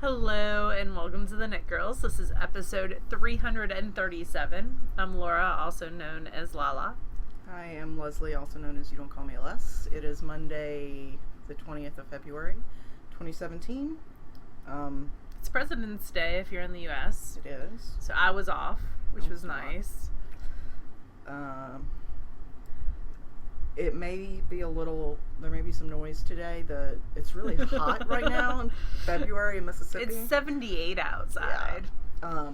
Hello and welcome to the Knit Girls. This is episode 337. I'm Laura, also known as Lala. I am Leslie, also known as You Don't Call Me Les. It is Monday, the 20th of February, 2017. It's President's Day if you're in the U.S. It is. So I was off, which was nice. It may be there may be some noise today. It's really hot right now in February in Mississippi. It's 78 outside. Yeah.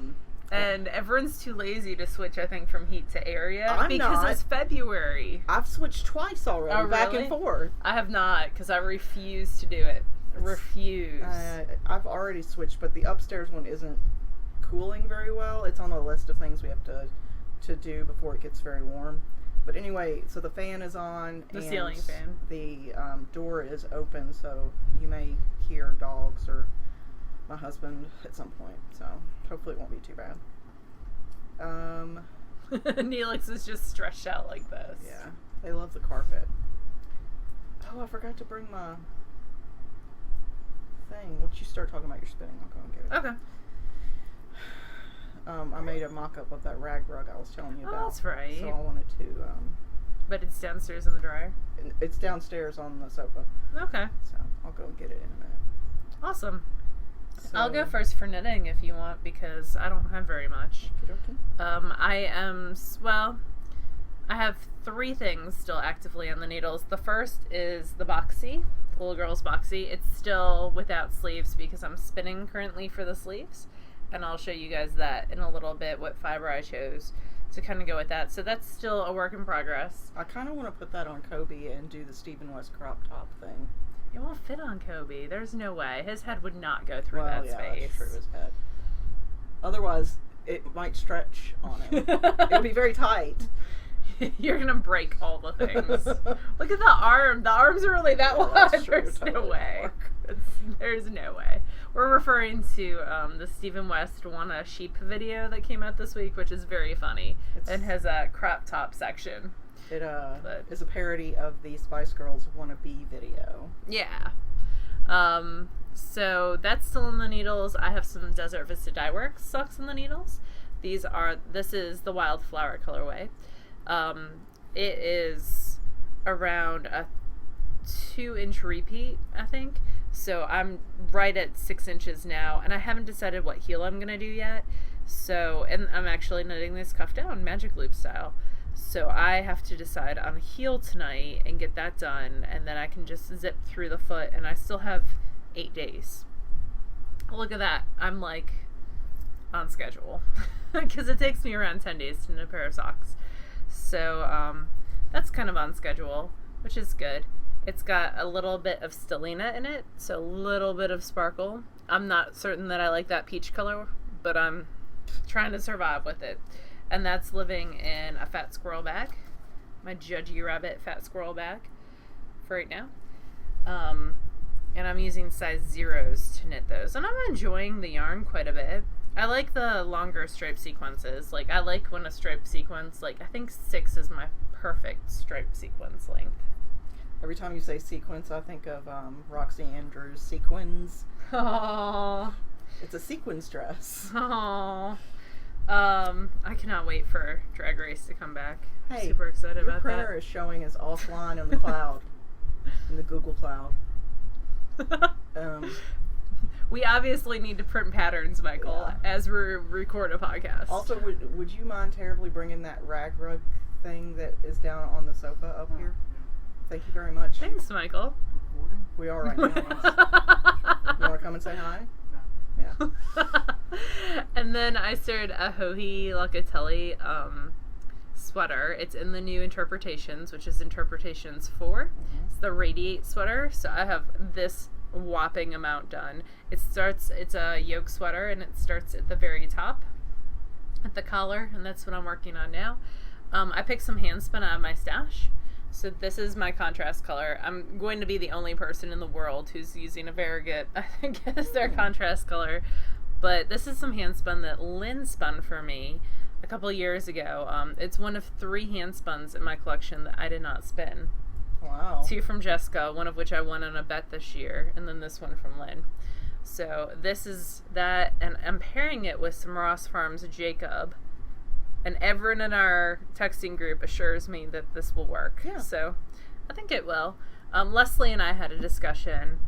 And everyone's too lazy to switch, I think, from heat to air yet. I'm because not. It's February. I've switched twice already, Oh, back really? and forth. I have not, because I refuse to do it. Refuse. I've already switched, but the upstairs one isn't cooling very well. It's on the list of things we have to do before it gets very warm. But anyway, so the fan is on. The and ceiling fan. The door is open, so you may hear dogs or my husband at some point. So hopefully it won't be too bad. Neelix is just stretched out like this. Yeah, they love the carpet. Oh, I forgot to bring my thing. Once you start talking about your spinning, I'll go and get it. Okay. I made a mock-up of that rag rug I was telling you about. Oh, that's right. So I wanted to... But it's downstairs in the dryer? It's downstairs on the sofa. Okay. So I'll go and get it in a minute. Awesome. So, I'll go first for knitting if you want, because I don't have very much. I have 3 things still actively on the needles. The first is the boxy, the little girl's boxy. It's still without sleeves because I'm spinning currently for the sleeves. And I'll show you guys that in a little bit, what fiber I chose to kind of go with that. So that's still a work in progress. I kind of want to put that on Kobe and do the Stephen West crop top thing. It won't fit on Kobe. There's no way. His head would not go through that space. That's true, his head. Otherwise, it might stretch on him. It'll be very tight. You're going to break all the things. Look at the arm. The arms are really that wide. There's no way. There's no way. We're referring to the Stephen West Wanna Sheep video that came out this week, which is very funny. It has a crop top section. It is a parody of the Spice Girls Wanna Be video. Yeah. So that's still in the needles. I have some Desert Vista Dye Works socks in the needles. This is the Wildflower colorway. It is around a 2-inch repeat, I think. So I'm right at 6 inches now, and I haven't decided what heel I'm gonna do yet. And I'm actually knitting this cuff down, magic loop style. So I have to decide on a heel tonight and get that done, and then I can just zip through the foot, and I still have 8 days. Look at that. I'm like on schedule because it takes me around 10 days to knit a pair of socks. So that's kind of on schedule, which is good. It's got a little bit of stellina in it, so a little bit of sparkle. I'm not certain that I like that peach color, but I'm trying to survive with it. And that's living in a fat squirrel bag, my Judgy Rabbit fat squirrel bag for right now. And I'm using size 0s to knit those. And I'm enjoying the yarn quite a bit. I like the longer stripe sequences. Like, I like when a stripe sequence, I think 6 is my perfect stripe sequence length. Every time you say sequence, I think of Roxy Andrews' sequins. Aww. It's a sequins dress. Aww. I cannot wait for Drag Race to come back. Hey, super excited about that. Your printer is showing as offline in the cloud, in the Google Cloud. We obviously need to print patterns, Michael, as we record a podcast. Also, would you mind terribly bringing that rag rug thing that is down on the sofa up here? Thank you very much. Thanks, Michael. We are right now. You want to come and say hi? No. Yeah. And then I started a Joji Locatelli sweater. It's in the new Interpretations, which is Interpretations 4. Mm-hmm. It's the Radiate sweater. So I have this whopping amount done. It's a yoke sweater, and it starts at the very top at the collar, and that's what I'm working on now. I picked some hand spun out of my stash. So this is my contrast color. I'm going to be the only person in the world who's using a Variegated, I think, as their contrast color. But this is some hand spun that Lynn spun for me a couple years ago. It's one of 3 hand spuns in my collection that I did not spin. Wow. 2 from Jessica, one of which I won on a bet this year, and then this one from Lynn. So this is that, and I'm pairing it with some Ross Farms Jacob. And everyone in our texting group assures me that this will work. Yeah. So I think it will. Leslie and I had a discussion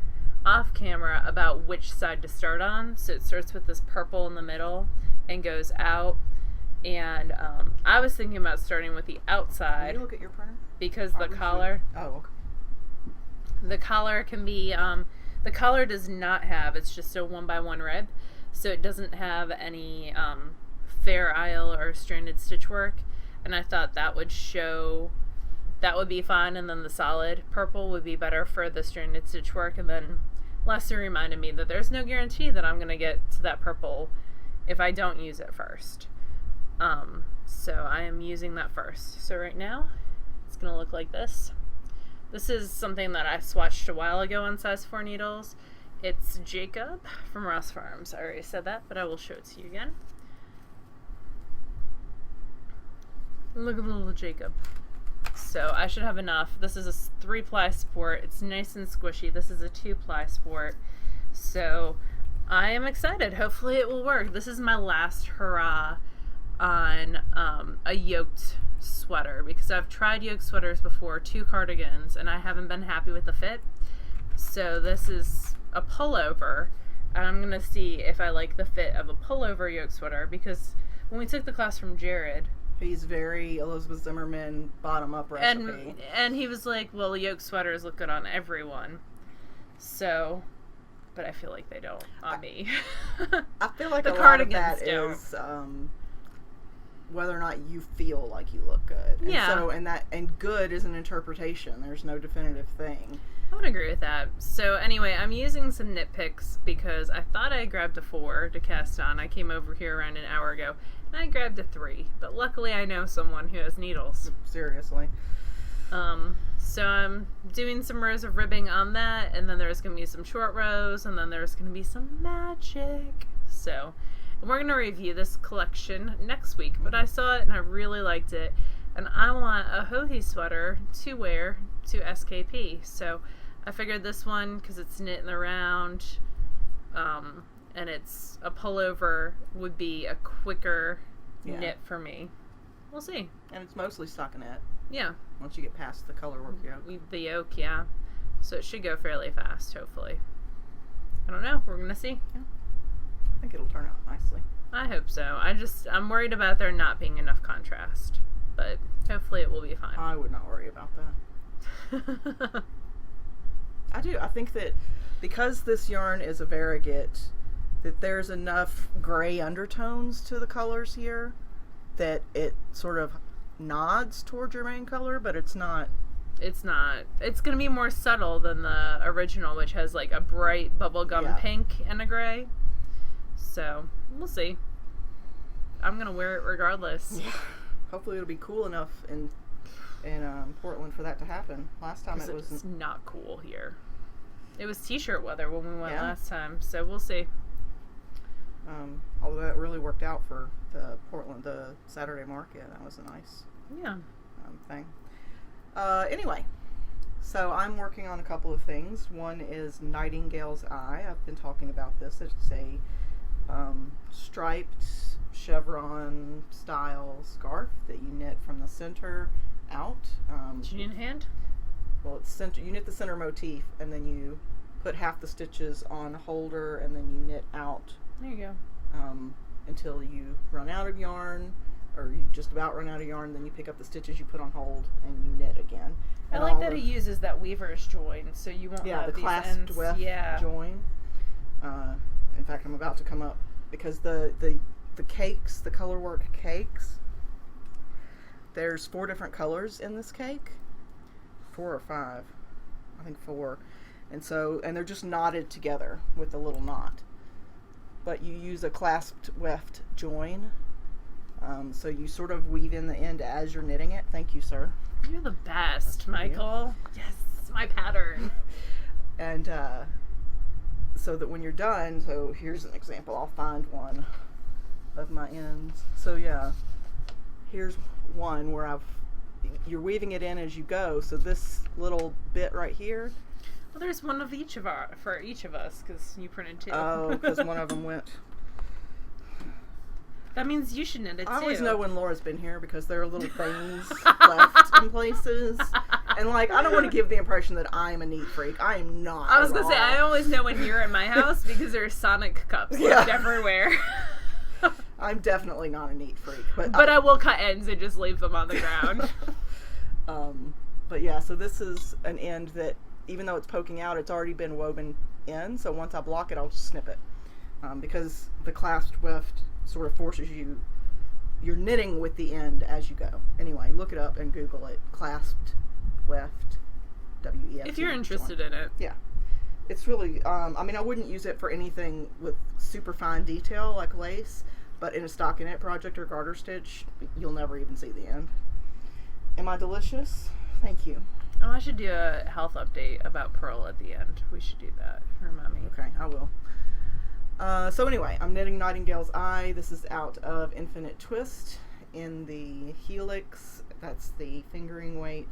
off camera about which side to start on. So it starts with this purple in the middle and goes out. And I was thinking about starting with the outside. Can you look at your printer? Because the collar... Oh, okay. The collar can be... the collar does not have... It's just a 1x1 rib. So it doesn't have any... Fair Isle or stranded stitch work, and I thought that would be fine, and then the solid purple would be better for the stranded stitch work. And then Leslie reminded me that there's no guarantee that I'm going to get to that purple if I don't use it first. So I am using that first. So right now it's going to look like this. This is something that I swatched a while ago on size 4 needles. It's Jacob from Ross Farms. I already said that, but I will show it to you again. Look at the little Jacob. So I should have enough. This is a 3-ply sport. It's nice and squishy. This is a 2-ply sport. So I am excited. Hopefully it will work. This is my last hurrah on a yoked sweater, because I've tried yoke sweaters before, 2 cardigans, and I haven't been happy with the fit. So this is a pullover, and I'm going to see if I like the fit of a pullover yoke sweater, because when we took the class from Jared, he's very Elizabeth Zimmerman bottom-up recipe. And he was like, well, yoke sweaters look good on everyone. So, but I feel like they don't on me. I feel like the a lot of cardigans that don't. is whether or not you feel like you look good. And Yeah. So, and good is an interpretation. There's no definitive thing. I would agree with that. So anyway, I'm using some knit picks because I thought I grabbed a 4 to cast on. I came over here around an hour ago and I grabbed a 3, but luckily I know someone who has needles. Seriously. So I'm doing some rows of ribbing on that, and then there's going to be some short rows, and then there's going to be some magic. So, and we're going to review this collection next week, but I saw it and I really liked it, and I want a Hohi sweater to wear to SKP. So I figured this one, because it's knit in the round, and it's a pullover, would be a quicker knit for me. We'll see. And it's mostly stockinette. Yeah. Once you get past the color work yoke. The yoke, yeah. So it should go fairly fast, hopefully. I don't know. We're going to see. Yeah. I think it'll turn out nicely. I hope so. I'm worried about there not being enough contrast. But hopefully it will be fine. I would not worry about that. I do. I think that because this yarn is a variegated, that there's enough gray undertones to the colors here that it sort of nods towards your main color, but it's not. It's not. It's going to be more subtle than the original, which has like a bright bubblegum pink and a gray. So, we'll see. I'm going to wear it regardless. Hopefully it'll be cool enough in Portland for that to happen. Last time it was not cool here. It was t-shirt weather when we went last time, so we'll see. Although that really worked out for the Portland, the Saturday market. That was a nice thing. Anyway, so I'm working on a couple of things. One is Nightingale's Eye. I've been talking about this. It's a striped chevron style scarf that you knit from the center out. Did you knit hand? Well, it's center. You knit the center motif, and then you put half the stitches on holder, and then you knit out. There you go. Until you run out of yarn, or you just about run out of yarn. Then you pick up the stitches you put on hold, and you knit again. I like that it uses that weaver's join, so you won't have the these clasped ends. weft join. In fact, I'm about to come up because the cakes, the color work cakes. There's 4 different colors in this cake. 4 or 5, I think 4, and they're just knotted together with a little knot. But you use a clasped weft join, so you sort of weave in the end as you're knitting it. Thank you, sir. You're the best, Michael. Yes, my pattern. And so that when you're done, so here's an example. I'll find one of my ends. So yeah, here's one where I've you're weaving it in as you go. So this little bit right here. Well, there's one of each of for each of us because you printed 2. Oh, because one of them went. That means you should knit it too. I always know when Laura's been here because there are little things left in places. And, like, I don't want to give the impression that I'm a neat freak. I am not. I was going to say, I always know when you're in my house because there's Sonic cups left everywhere. I'm definitely not a neat freak. But I will cut ends and just leave them on the ground. But, yeah, so this is an end that, even though it's poking out, it's already been woven in. So once I block it, I'll just snip it. Because the clasped weft sort of forces you're knitting with the end as you go. Anyway, look it up and Google it. Clasped weft, W-E-F-T. If you're interested in it. Yeah. It's really, I mean, I wouldn't use it for anything with super fine detail like lace, but in a stockinette project or garter stitch, you'll never even see the end. Am I delicious? Thank you. Oh, I should do a health update about Pearl at the end. We should do that. Remind me. Okay, I will. So anyway, I'm knitting Nightingale's Eye. This is out of Infinite Twist in the Helix. That's the fingering weight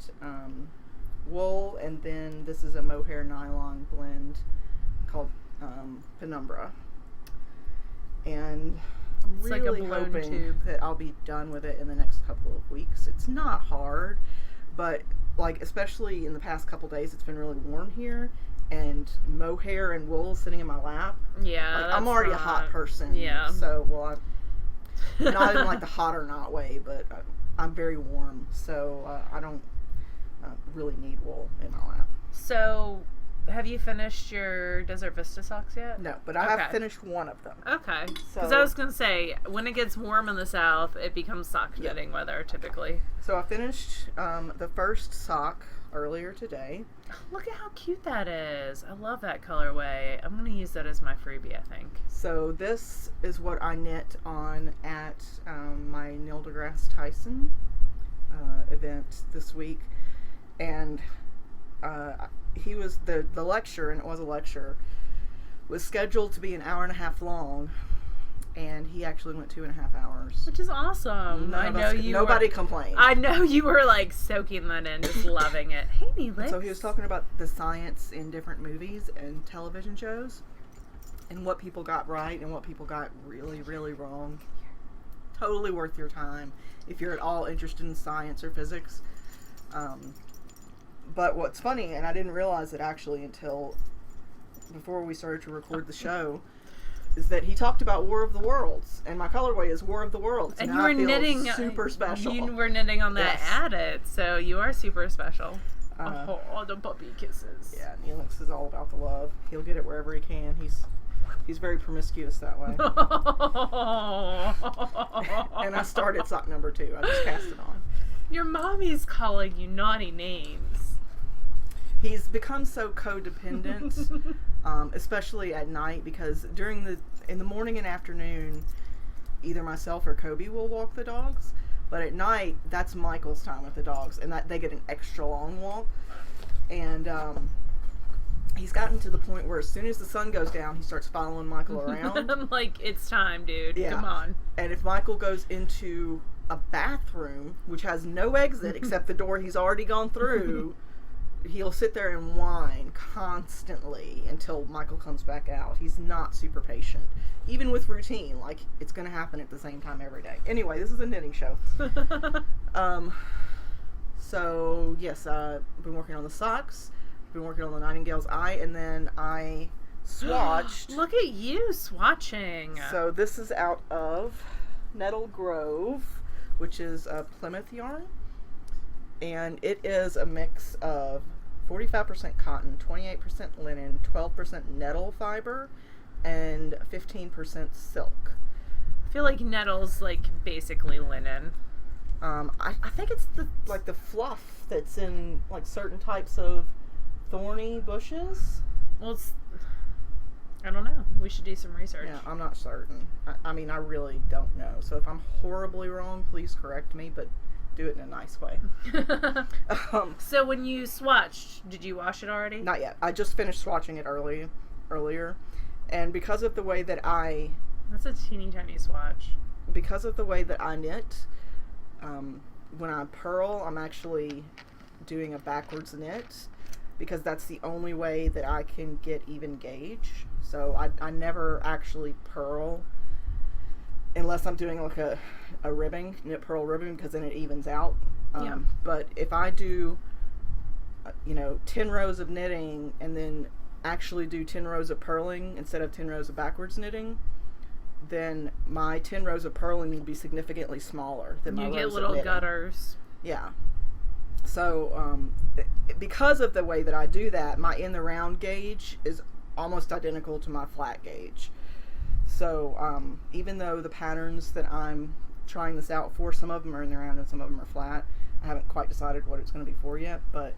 wool. And then this is a mohair nylon blend called Penumbra. And I'm It's really like a balloon hoping tube. that I'll be done with it in the next couple of weeks. It's not hard, but like especially in the past couple days, it's been really warm here. And mohair and wool sitting in my lap. Yeah, like, I'm already a hot person. Yeah. So, well, I'm not in like the hot or not way, but I'm very warm. So I don't really need wool in my lap. So, have you finished your Desert Vista socks yet? No, but I have finished one of them. Okay. Because So, I was going to say, when it gets warm in the south, it becomes sock knitting weather typically. So I finished the first sock earlier today. Look at how cute that is. I love that colorway. I'm going to use that as my freebie, I think. So this is what I knit on at my Neil deGrasse Tyson event this week. And he was, the lecture, and it was a lecture, was scheduled to be an hour and a half long. And he actually went 2.5 hours. Which is awesome. Nobody complained. I know you were like soaking that in, just loving it. Hey, Neelix. So he was talking about the science in different movies and television shows, and what people got right and what people got really, really wrong. Totally worth your time if you're at all interested in science or physics. But what's funny, and I didn't realize it actually until before we started to record the show, is that he talked about War of the Worlds, and my colorway is War of the Worlds, and you were knitting super special. You were knitting on that Yes. at it, so you are super special. The puppy kisses. Yeah, Neelix is all about the love. He'll get it wherever he can. He's very promiscuous that way. And I started sock number 2. I just cast it on. Your mommy's calling you naughty names. He's become so codependent, especially at night, because in the morning and afternoon, either myself or Kobe will walk the dogs, but at night, that's Michael's time with the dogs, and that they get an extra long walk. And he's gotten to the point where as soon as the sun goes down, he starts following Michael around. I'm like, it's time, dude. Yeah. Come on. And if Michael goes into a bathroom, which has no exit except the door he's already gone through, he'll sit there and whine constantly until Michael comes back out. He's not super patient. Even with routine, like, it's going to happen at the same time every day. Anyway, this is a knitting show. So, yes, I've been working on the socks. I've been working on the Nightingale's Eye, and then I swatched. Look at you swatching. So this is out of Nettle Grove, which is a Plymouth yarn. And it is a mix of 45% cotton, 28% linen, 12% nettle fiber, and 15% silk. I feel like nettle's like basically linen. I think it's the fluff that's in like certain types of thorny bushes. Well, I don't know. We should do some research. Yeah, I'm not certain. I mean, I really don't know. So if I'm horribly wrong, please correct me, but do it in a nice way. So when you swatched, did you wash it already? Not yet. I just finished swatching it earlier. And because of the way that That's a teeny tiny swatch. because of the way that I knit, when I purl, I'm actually doing a backwards knit because that's the only way that I can get even gauge. So I never actually purl unless I'm doing like a ribbing, knit purl ribbing, because then it evens out. But if I do, 10 rows of knitting and then actually do 10 rows of purling instead of 10 rows of backwards knitting, then my 10 rows of purling will be significantly smaller than my rows of knitting. You get little gutters. Yeah. So, because of the way that I do that, my in the round gauge is almost identical to my flat gauge. So, even though the patterns that I'm trying this out for, some of them are in the round and some of them are flat, I haven't quite decided what it's going to be for yet, but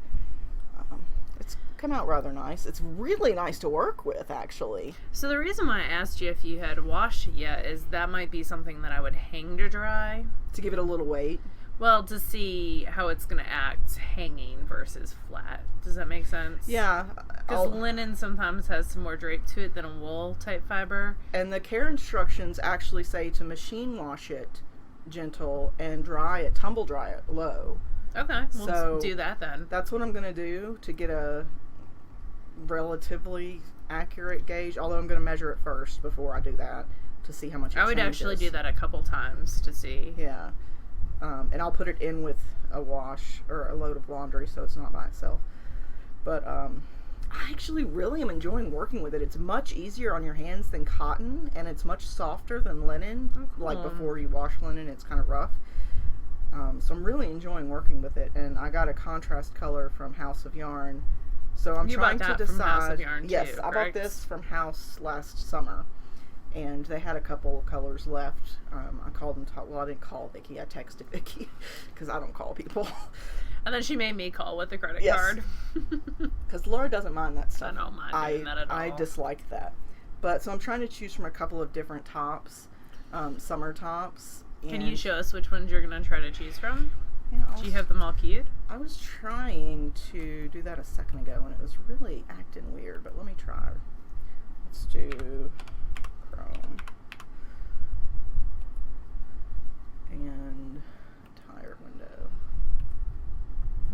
it's come out rather nice. It's really nice to work with, actually. So the reason why I asked you if you had washed it yet is that might be something that I would hang to dry. To give it a little weight? Well, to see how it's going to act hanging versus flat. Does that make sense? Yeah. Because linen sometimes has some more drape to it than a wool type fiber. And the care instructions actually say to machine wash it gentle and tumble dry it low. Okay, we'll do that then. That's what I'm going to do to get a relatively accurate gauge, although I'm going to measure it first before I do that to see how much it changes. I would actually do that a couple times to see. Yeah. And I'll put it in with a wash or a load of laundry so it's not by itself. But I actually really am enjoying working with it. It's much easier on your hands than cotton, and it's much softer than linen. Oh, cool. Like before you wash linen, it's kind of rough. So I'm really enjoying working with it, and I got a contrast color from House of Yarn. So I'm trying to decide. From House of Yarn yes, too, I bought this from House last summer, and they had a couple of colors left. I called and I didn't call Vicki. I texted Vicki because I don't call people. And then she made me call with the credit card. Because Laura doesn't mind that stuff. I don't mind doing that at all. I dislike that. But so I'm trying to choose from a couple of different tops, summer tops. Can you show us which ones you're going to try to choose from? Yeah, do you have them all queued? I was trying to do that a second ago, and it was really acting weird, but let me try. Let's do Chrome. And tire window.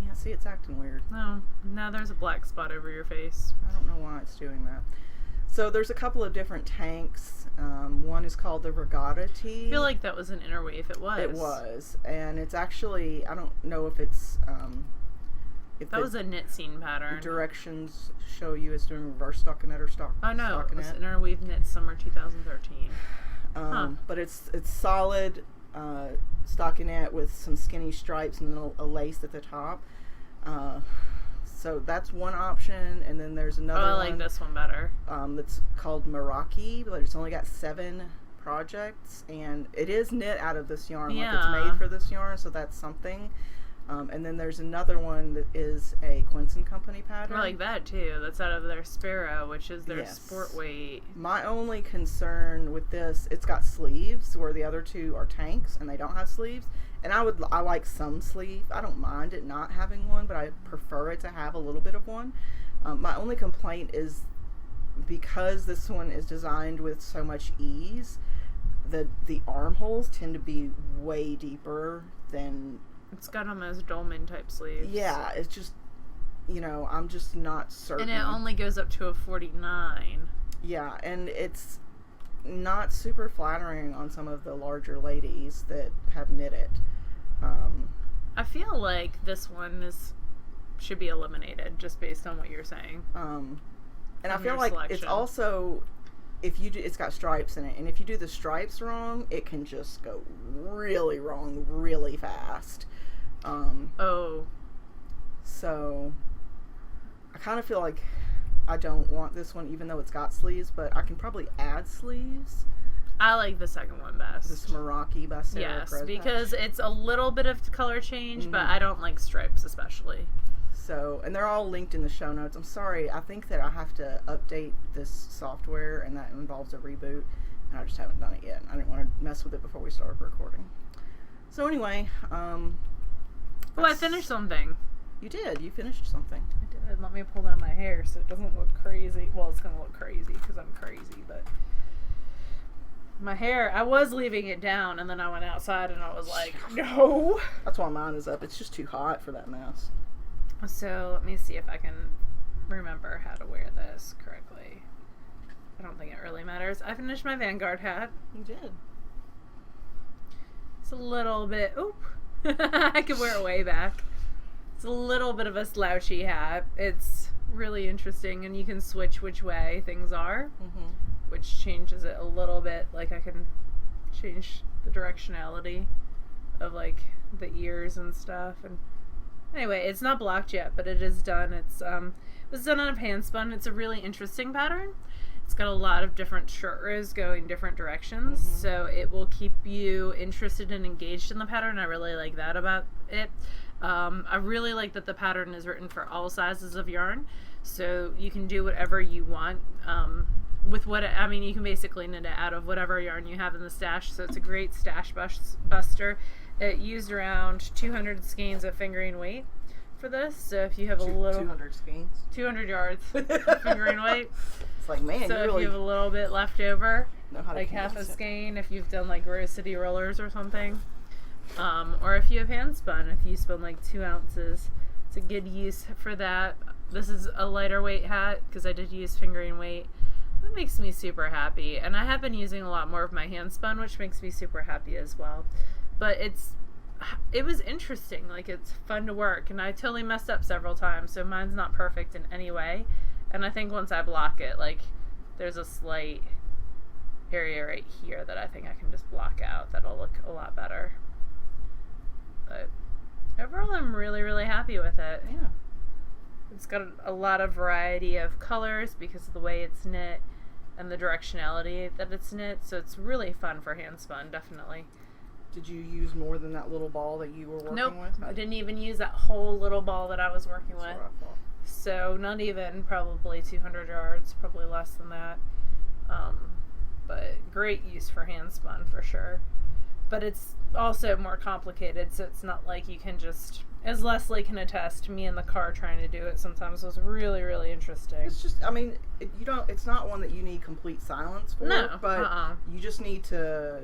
Yeah, see, it's acting weird. No, now there's a black spot over your face. I don't know why it's doing that. So there's a couple of different tanks. One is called the Regatta Tee. I feel like that was an interweave. It was. It was. And it's actually, I don't know if it's... if that was a knit seam pattern. Directions show you as doing reverse stockinette or stockinette. Oh no, it was interweave knit summer 2013. But it's solid stockinette with some skinny stripes and a lace at the top. So that's one option, and then there's another one. I like this one better. That's called Meraki, but it's only got 7 projects, and it is knit out of this yarn. Yeah. Like it's made for this yarn, so that's something. And then there's another one that is a Quinson Company pattern. I like that too. That's out of their Sparrow, which is their sport weight. My only concern with this, it's got sleeves, where the other two are tanks, and they don't have sleeves. And I like some sleeve. I don't mind it not having one, but I prefer it to have a little bit of one. My only complaint is because this one is designed with so much ease, the armholes tend to be way deeper than... It's got them as dolman type sleeves. Yeah, it's just, I'm just not certain. And it only goes up to a 49. Yeah, and it's not super flattering on some of the larger ladies that have knit it. I feel like this one should be eliminated just based on what you're saying. And I feel like it's also, it's got stripes in it, and if you do the stripes wrong, it can just go really wrong really fast. So I kind of feel like I don't want this one, even though it's got sleeves, but I can probably add sleeves. I like the second one best. This Meraki by Sarah Crowpatch. Because it's a little bit of color change, but I don't like stripes especially. So, and they're all linked in the show notes. I'm sorry, I think that I have to update this software, and that involves a reboot, and I just haven't done it yet. I didn't want to mess with it before we started recording. So anyway, I finished something. You did. You finished something. I did. Let me pull down my hair so it doesn't look crazy. Well, it's going to look crazy because I'm crazy, but... My hair, I was leaving it down, and then I went outside and I was like, no. That's why mine is up. It's just too hot for that mess. So let me see if I can remember how to wear this correctly. I don't think it really matters. I finished my Vanguard hat. You did. It's a little bit, oop. I could wear it way back. It's a little bit of a slouchy hat. It's really interesting, and you can switch which way things are, which changes it a little bit. Like, I can change the directionality of, like, the ears and stuff. And anyway, it's not blocked yet, but it is done. It was done out of hand spun. It's a really interesting pattern. It's got a lot of different short rows going different directions, so it will keep you interested and engaged in the pattern. I really like that about it. I really like that the pattern is written for all sizes of yarn, so you can do whatever you want with what I mean. You can basically knit it out of whatever yarn you have in the stash, so it's a great stash buster. It used around 200 skeins of fingering weight for this, so if you have a little 200 skeins, 200 yards of fingering weight. It's like, man, So you if really you have a little bit left over, know how to like half a condense it. skein, if you've done like Rose City rollers or something, or if you have hand spun, if you spun like 2 ounces, it's a good use for that. This is a lighter weight hat because I did use fingering weight. That makes me super happy, and I have been using a lot more of my hand spun, which makes me super happy as well. But it was interesting. Like, it's fun to work, and I totally messed up several times, so mine's not perfect in any way. And I think once I block it, like, there's a slight area right here that I think I can just block out. That'll look a lot better. But overall, I'm really, really happy with it. Yeah. It's got a lot of variety of colors because of the way it's knit and the directionality that it's knit. So it's really fun for hand spun, definitely. Did you use more than that little ball that you were working Nope, with? I didn't even use that whole little ball that I was working That's with. what I thought. So not even probably 200 yards, probably less than that. But great use for hand spun for sure. But it's also more complicated, so it's not like you can just, as Leslie can attest, me in the car trying to do it sometimes was really, really interesting. It's just, I mean, it's not one that you need complete silence for. No, but you just need to.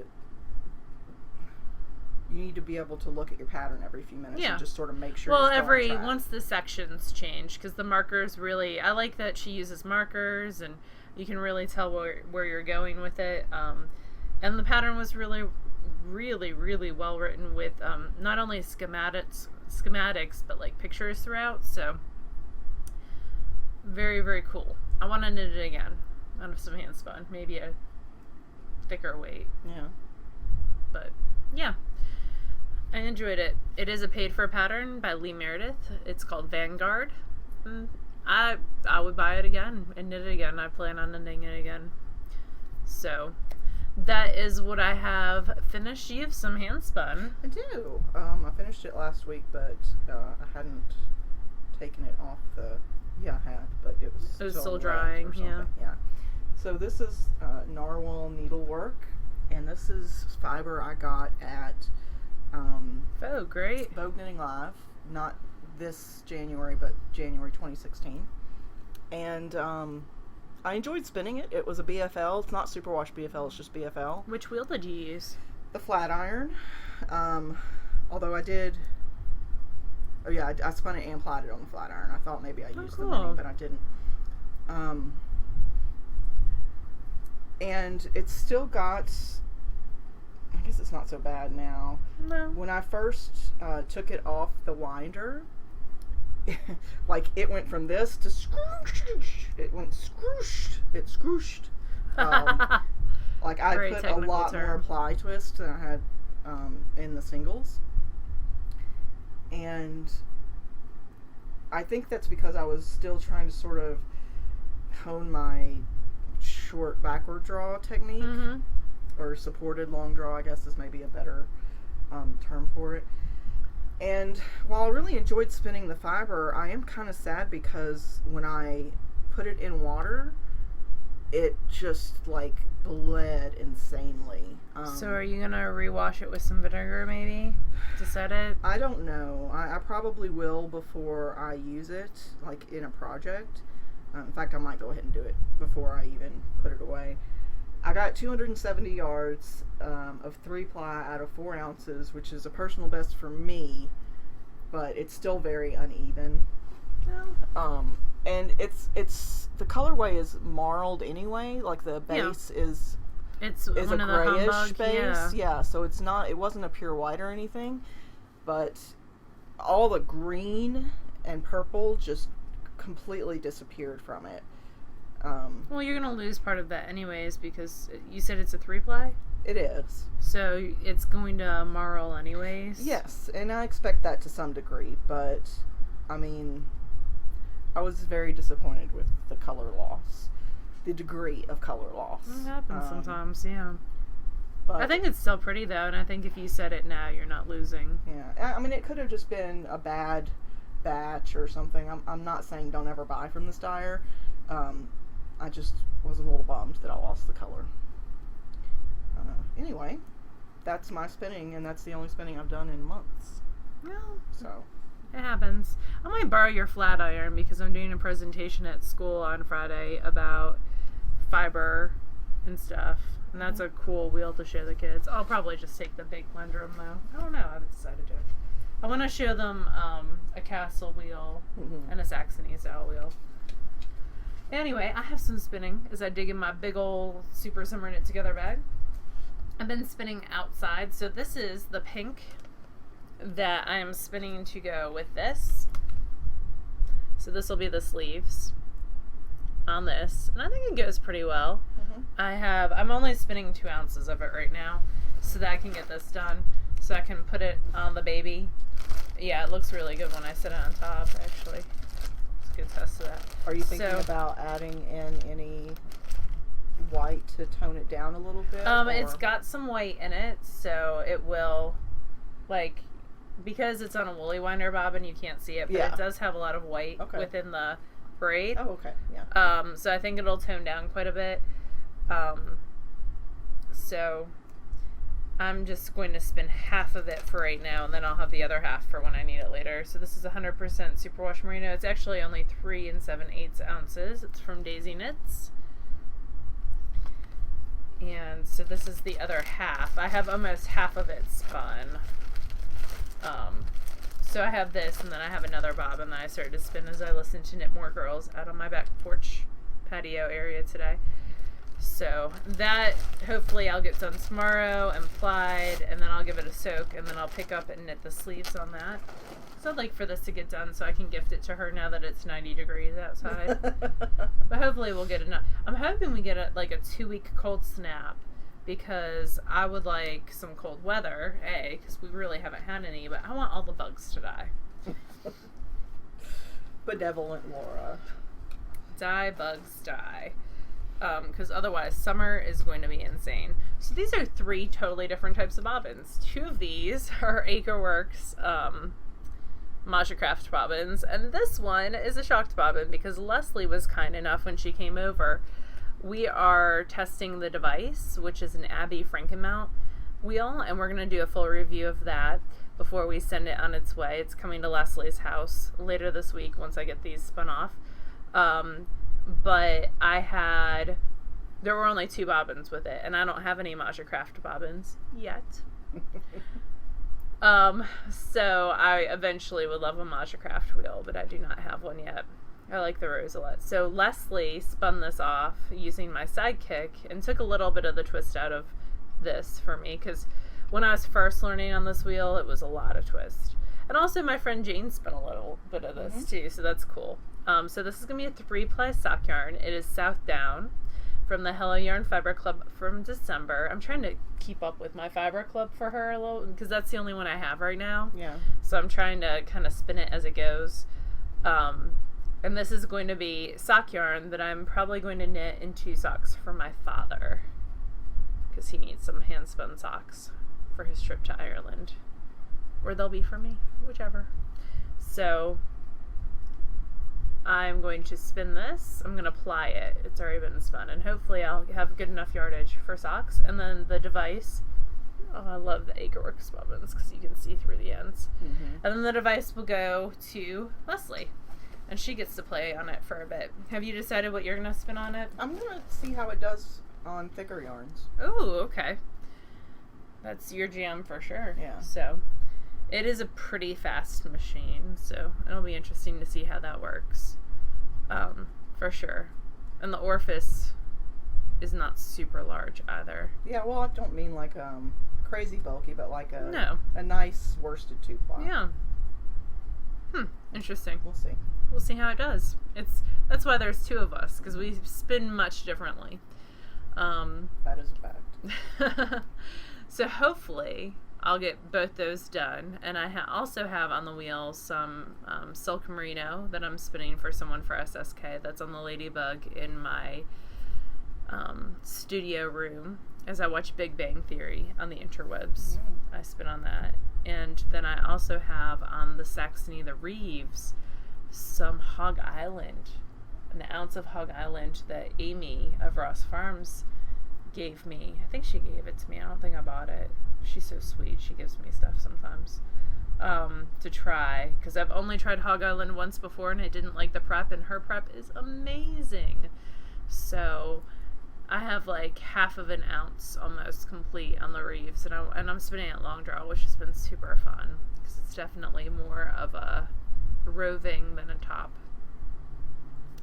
You need to be able to look at your pattern every few minutes and just sort of make sure. Well, you're still on track. once the sections change, because the markers really, I like that she uses markers, and you can really tell where you're going with it. And the pattern was really, really, really well written with not only schematics, but like pictures throughout. So very, very cool. I want to knit it again out of some hand spun, maybe a thicker weight. Yeah. But yeah. I enjoyed it. It is a paid-for pattern by Lee Meredith. It's called Vanguard. I would buy it again and knit it again. I plan on knitting it again. So that is what I have finished. You have some hand spun. I do. I finished it last week, but I hadn't taken it off the. Yeah, I had, but it was still wet drying. or something. Yeah. So this is narwhal needlework, and this is fiber I got at. Oh, great. Vogue Knitting Live, not this January, but January 2016. And I enjoyed spinning it. It was a BFL. It's not superwash BFL, it's just BFL. Which wheel did you use? The flat iron. Although I did... Oh yeah, I spun it and plied it on the flat iron. I thought maybe I used the mini, but I didn't. And it's still got... I guess it's not so bad now. No. When I first took it off the winder, like it went from this to scroosh. It went scrooshed. It scrooshed. Like I Very put a lot more ply twist than I had in the singles. And I think that's because I was still trying to sort of hone my short backward draw technique. Mm-hmm. Or supported long draw, I guess is maybe a better term for it. And while I really enjoyed spinning the fiber, I am kind of sad because when I put it in water, it just like bled insanely. So are you going to rewash it with some vinegar maybe to set it? I don't know. I probably will before I use it, like in a project. In fact, I might go ahead and do it before I even put it away. I got 270 yards of 3-ply out of 4 ounces, which is a personal best for me, but it's still very uneven. And it's the colorway is marled anyway. Like the base is one a of the grayish humbug, base. Yeah, so it wasn't a pure white or anything, but all the green and purple just completely disappeared from it. Well, you're gonna lose part of that anyways because you said it's a 3-ply. It is. So it's going to marl anyways. Yes, and I expect that to some degree, but I mean, I was very disappointed with the color loss, the degree of color loss. It happens sometimes, yeah. But I think it's still pretty though, and I think if you set it now, you're not losing. Yeah, I mean, it could have just been a bad batch or something. I'm not saying don't ever buy from this dyer. I just was a little bummed that I lost the color. Anyway, that's my spinning, and that's the only spinning I've done in months. Well, So it happens. I might borrow your flat iron because I'm doing a presentation at school on Friday about fiber and stuff. And that's a cool wheel to show the kids. I'll probably just take the big blender though. I don't know. I haven't decided yet. I want to show them a castle wheel and a Saxony style wheel. Anyway, I have some spinning as I dig in my big old Super Summer Knit Together bag. I've been spinning outside. So this is the pink that I am spinning to go with this. So this will be the sleeves on this. And I think it goes pretty well. I'm only spinning 2 ounces of it right now so that I can get this done. So I can put it on the baby. Yeah, it looks really good when I sit it on top, actually. It's a good test of that. are you thinking about adding in any white to tone it down a little bit? It's got some white in it, so it will, like, because it's on a woolly winder bobbin, you can't see it, but it does have a lot of white within the braid. Oh, okay, yeah. So I think it'll tone down quite a bit. So I'm just going to spin half of it for right now, and then I'll have the other half for when I need it later. So this is 100% superwash merino. It's actually only 3 7/8 ounces. It's from Daisy Knits. And so this is the other half. I have almost half of it spun. So I have this, and then I have another bobbin that I started to spin as I listened to Knit More Girls out on my back porch patio area today. So that, hopefully I'll get done tomorrow and plied, and then I'll give it a soak, and then I'll pick up and knit the sleeves on that. So I'd like for this to get done so I can gift it to her now that it's 90 degrees outside. But hopefully we'll get enough. I'm hoping we get a 2-week cold snap, because I would like some cold weather, because we really haven't had any, but I want all the bugs to die. Benevolent Laura. Die, bugs, die. Because otherwise summer is going to be insane. So these are 3 totally different types of bobbins. 2 of these are Acreworks Masha Craft bobbins, and this one is a shocked bobbin because Leslie was kind enough when she came over. We are testing the device, which is an Abby Frankenmount wheel, and we're going to do a full review of that before we send it on its way. It's coming to Leslie's house later this week once I get these spun off. But there were only 2 bobbins with it, and I don't have any Masha Craft bobbins yet. So I eventually would love a Masha Craft wheel, but I do not have one yet. I like the rose a lot. So Leslie spun this off using my sidekick and took a little bit of the twist out of this for me, because when I was first learning on this wheel, it was a lot of twist. And also my friend Jane spun a little bit of this too, so that's cool. So this is going to be a 3-ply sock yarn. It is South Down from the Hello Yarn Fiber Club from December. I'm trying to keep up with my Fiber Club for her a little, because that's the only one I have right now. Yeah. So I'm trying to kind of spin it as it goes. And this is going to be sock yarn that I'm probably going to knit into socks for my father, because he needs some hand spun socks for his trip to Ireland. Or they'll be for me, whichever. So I'm going to spin this. I'm going to ply it. It's already been spun, and hopefully I'll have good enough yardage for socks. And then the device, I love the Acreworks bobbins because you can see through the ends. And then the device will go to Leslie, and she gets to play on it for a bit. Have you decided what you're going to spin on it? I'm going to see how it does on thicker yarns. Ooh, okay. That's your jam for sure. Yeah. So, it is a pretty fast machine, so it'll be interesting to see how that works. For sure. And the orifice is not super large either. Yeah, well, I don't mean like crazy bulky, but like a nice worsted two-ply. Yeah. Interesting. We'll see. We'll see how it does. That's why there's two of us, because we spin much differently. That is a fact. So hopefully I'll get both those done, and I also have on the wheel some silk merino that I'm spinning for someone for SSK. That's on the Ladybug in my studio room as I watch Big Bang Theory on the interwebs. I spin on that. And then I also have on the Saxony the Reeves some Hog Island, an ounce of Hog Island that Amy of Ross Farms gave me. I think she gave it to me. I don't think I bought it. She's so sweet. She gives me stuff sometimes to try, because I've only tried Hog Island once before and I didn't like the prep, and her prep is amazing. So I have like half of an ounce almost complete on the Reeves, and I'm spinning it long draw, which has been super fun because it's definitely more of a roving than a top.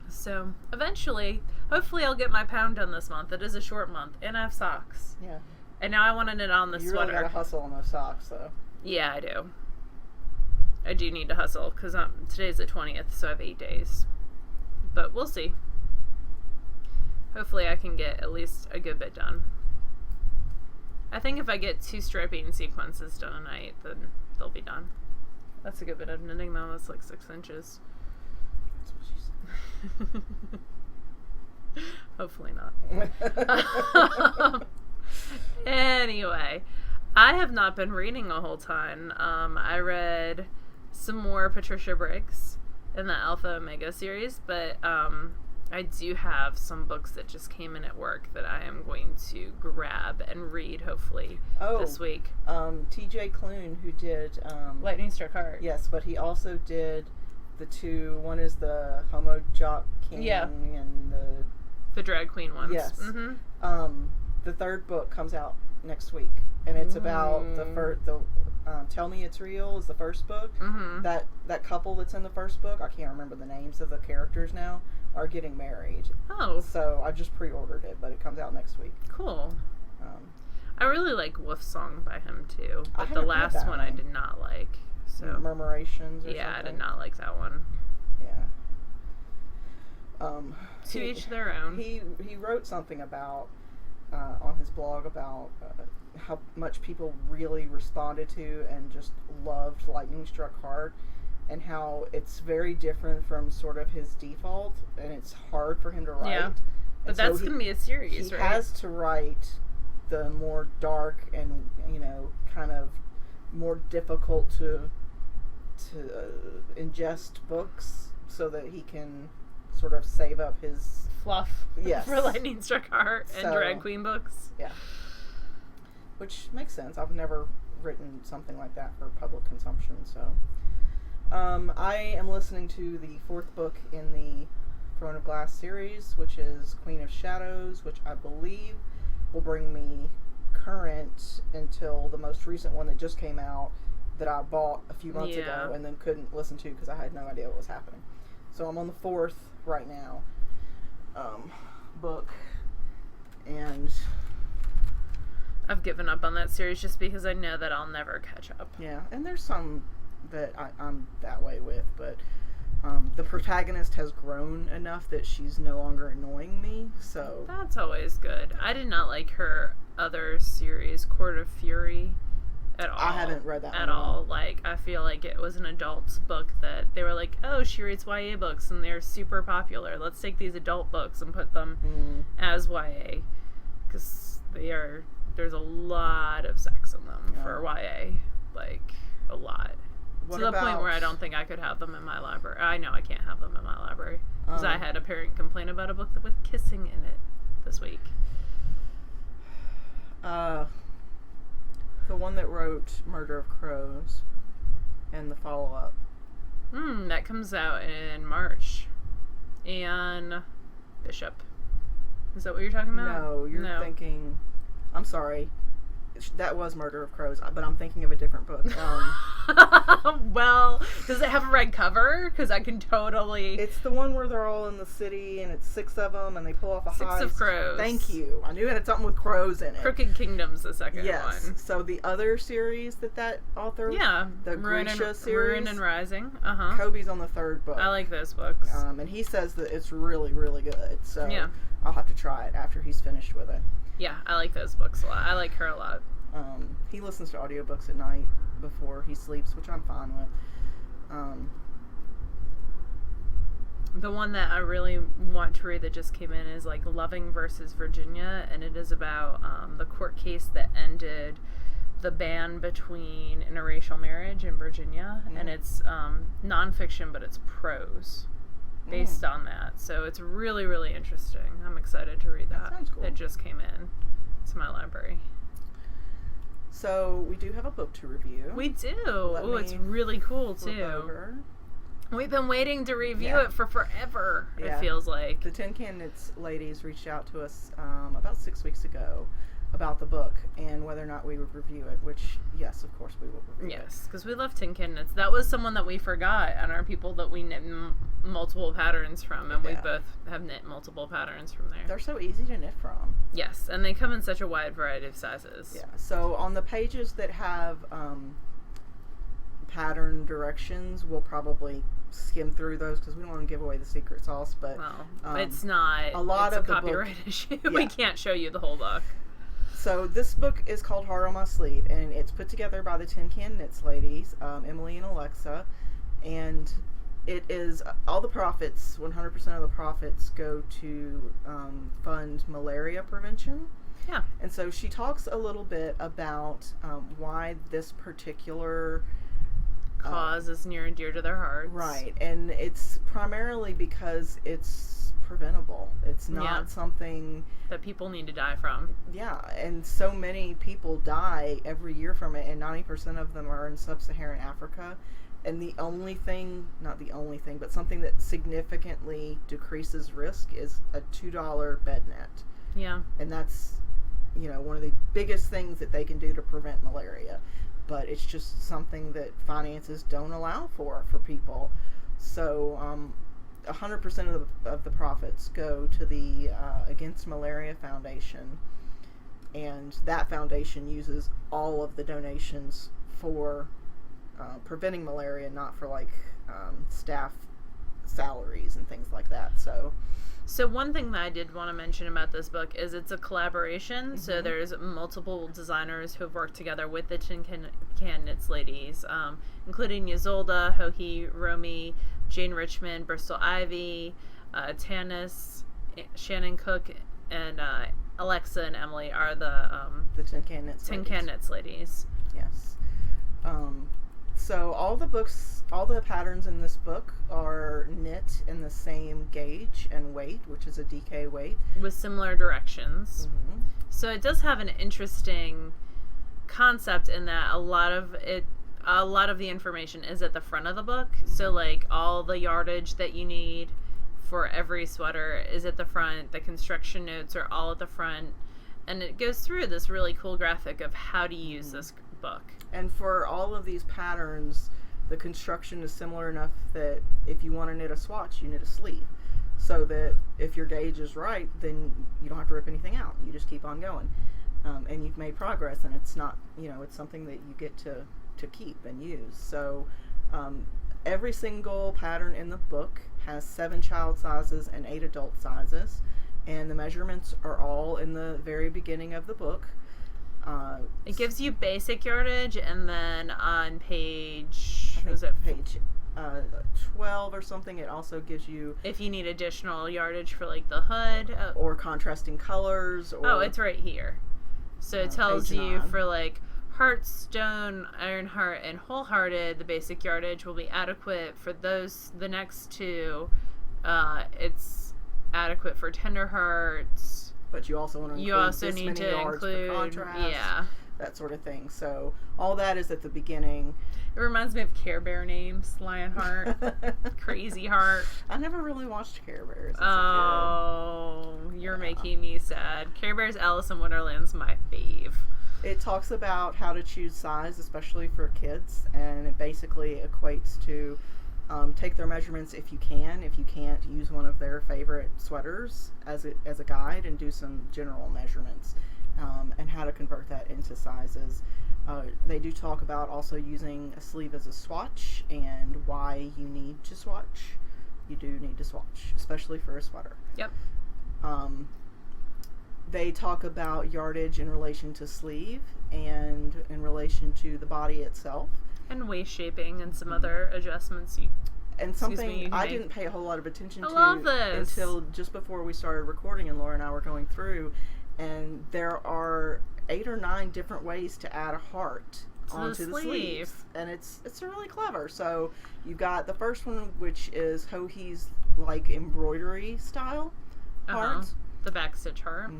So eventually, hopefully I'll get my pound done this month. It is a short month, and I have socks. Yeah. And now I want to knit on the you sweater. You really gotta hustle on those socks, though. Yeah, I do. I do need to hustle, because today's the 20th, so I have 8 days. But we'll see. Hopefully I can get at least a good bit done. I think if I get 2 striping sequences done a night, then they'll be done. That's a good bit of knitting, though. That's like 6 inches. That's what she said. Hopefully not. Anyway, I have not been reading a whole ton. I read some more Patricia Briggs in the Alpha Omega series, but I do have some books that just came in at work that I am going to grab and read, hopefully, this week. TJ Klune, who did Lightning Struck Heart. Yes, but he also did the 2. One is the Homo Jock King and the drag queen ones. Yes. Mm-hmm. The 3rd book comes out next week, and it's about the Tell Me It's Real is the first book. Mm-hmm. That couple that's in the first book, I can't remember the names of the characters now, are getting married. Oh. So I just pre-ordered it, but it comes out next week. Cool. I really like Wolf Song by him too, but the last one I did not like. So Murmurations or something? I did not like that one. Yeah. To each their own. He wrote something about on his blog about how much people really responded to and just loved Lightning Struck Heart, and how it's very different from sort of his default, and it's hard for him to write. Yeah, but and that's going to be a series, right? He has to write the more dark and, kind of more difficult to ingest books so that he can sort of save up his fluff yes. for Lightning Struck Heart and drag queen books. Yeah. Which makes sense. I've never written something like that for public consumption, so. I am listening to the 4th book in the Throne of Glass series, which is Queen of Shadows, which I believe will bring me current until the most recent one that just came out that I bought a few months ago and then couldn't listen to because I had no idea what was happening. So I'm on the 4th right now book, and I've given up on that series just because I know that I'll never catch up. Yeah, and there's some that I'm that way with, but the protagonist has grown enough that she's no longer annoying me, so... That's always good. I did not like her other series, Court of Fury, at all. I haven't read that at all. Like, I feel like it was an adult book that they were like, oh, she reads YA books and they're super popular. Let's take these adult books and put them as YA. Because there's a lot of sex in them for YA. Like, a lot. To the point where I don't think I could have them in my library. I know I can't have them in my library. Because I had a parent complain about a book with kissing in it this week. The one that wrote Murder of Crows and the follow-up. That comes out in March. Anne Bishop. Is that what you're talking about? No, you're thinking... I'm sorry. That was Murder of Crows, but I'm thinking of a different book. Well, does it have a red cover? Because I can totally... It's the one where they're all in the city, and it's 6 of them, and they pull off a heist. 6 of Crows. Thank you. I knew it had something with crows in it. Crooked Kingdom's the second yes. one. So the other series that author... Yeah. The Grisha series. Ruin and Rising. Uh-huh. Kobe's on the 3rd book. I like those books. And he says that it's really, really good. So yeah. I'll have to try it after he's finished with it. Yeah, I like those books a lot. I like her a lot. He listens to audiobooks at night before he sleeps, which I'm fine with. The one that I really want to read that just came in is like Loving versus Virginia, and it is about the court case that ended the ban between interracial marriage in Virginia, and it's nonfiction, but it's prose based on that. So it's really, really interesting. I'm excited to read that. That sounds cool. It just came in to my library. So we do have a book to review. We do. Oh, it's really cool too. We've been waiting to review it for forever. It feels like the Tin Can Knits ladies reached out to us about 6 weeks ago about the book and whether or not we would review it. Which, yes, of course we will review it. Yes, because we love Tin Can Knits. That was someone that we forgot, and are people that we knit multiple patterns from, and we both have knit multiple patterns from there. They're so easy to knit from. Yes, and they come in such a wide variety of sizes. Yeah. So on the pages that have pattern directions, we'll probably skim through those because we don't want to give away the secret sauce. But it's not a lot it's of a copyright issue. We can't show you the whole book. So this book is called Heart on My Sleeve, and it's put together by the Tin Can Knits ladies, Emily and Alexa, and it is all the profits, 100% of the profits go to fund malaria prevention. Yeah. And so she talks a little bit about why this particular cause is near and dear to their hearts. Right. And it's primarily because it's preventable. It's not something that people need to die from. Yeah. And so many people die every year from it, and 90% of them are in sub-Saharan Africa. And the only thing, not the only thing, but something that significantly decreases risk is a $2 bed net. Yeah. And that's, one of the biggest things that they can do to prevent malaria. But it's just something that finances don't allow for people. So 100% of the profits go to the Against Malaria Foundation. And that foundation uses all of the donations for preventing malaria, not for staff salaries and things like that. So one thing that I did want to mention about this book is it's a collaboration. Mm-hmm. So there's multiple designers who have worked together with the Tin Can Knits ladies, including Ysolda, Hohi, Romy, Jane Richmond, Bristol Ivy, Tanis, Shannon Cook, and Alexa and Emily are the Tin Can Knits ladies. Yes. So all the patterns in this book are knit in the same gauge and weight, which is a DK weight. With similar directions. Mm-hmm. So it does have an interesting concept in that a lot of the information is at the front of the book. Mm-hmm. So all the yardage that you need for every sweater is at the front. The construction notes are all at the front. And it goes through this really cool graphic of how to use this book. And for all of these patterns, the construction is similar enough that if you want to knit a swatch, you knit a sleeve. So that if your gauge is right, then you don't have to rip anything out. You just keep on going. And you've made progress, and it's not, it's something that you get to keep and use. So every single pattern in the book has 7 child sizes and 8 adult sizes. And the measurements are all in the very beginning of the book. It gives you basic yardage, and then on page 12 or something, it also gives you if you need additional yardage for the hood or contrasting colors. Or, it's right here. So it tells you for Heartstone, Ironheart, and Wholehearted, the basic yardage will be adequate. For the next two, it's adequate for Tenderhearts. But you also want to include this many yards for contrast. Yeah. that sort of thing. So all that is at the beginning. It reminds me of Care Bear names. Lionheart, Crazy Heart. I never really watched Care Bears as Oh, you're making me sad. Care Bears Alice in Wonderland's my fave. It talks about how to choose size, especially for kids, and it basically equates to take their measurements if you can. If you can't, use one of their favorite sweaters as a guide and do some general measurements, and how to convert that into sizes. They do talk about also using a sleeve as a swatch and why you need to swatch. You do need to swatch, especially for a sweater. Yep. They talk about yardage in relation to sleeve and in relation to the body itself. And waist shaping and some other adjustments. And something I didn't pay a whole lot of attention to love this. until just before we started recording, and Laura and I were going through, and there are 8 or 9 different ways to add a heart onto the sleeves. And it's really clever. So you've got the first one, which is Hohi's like embroidery style heart. The backstitch heart.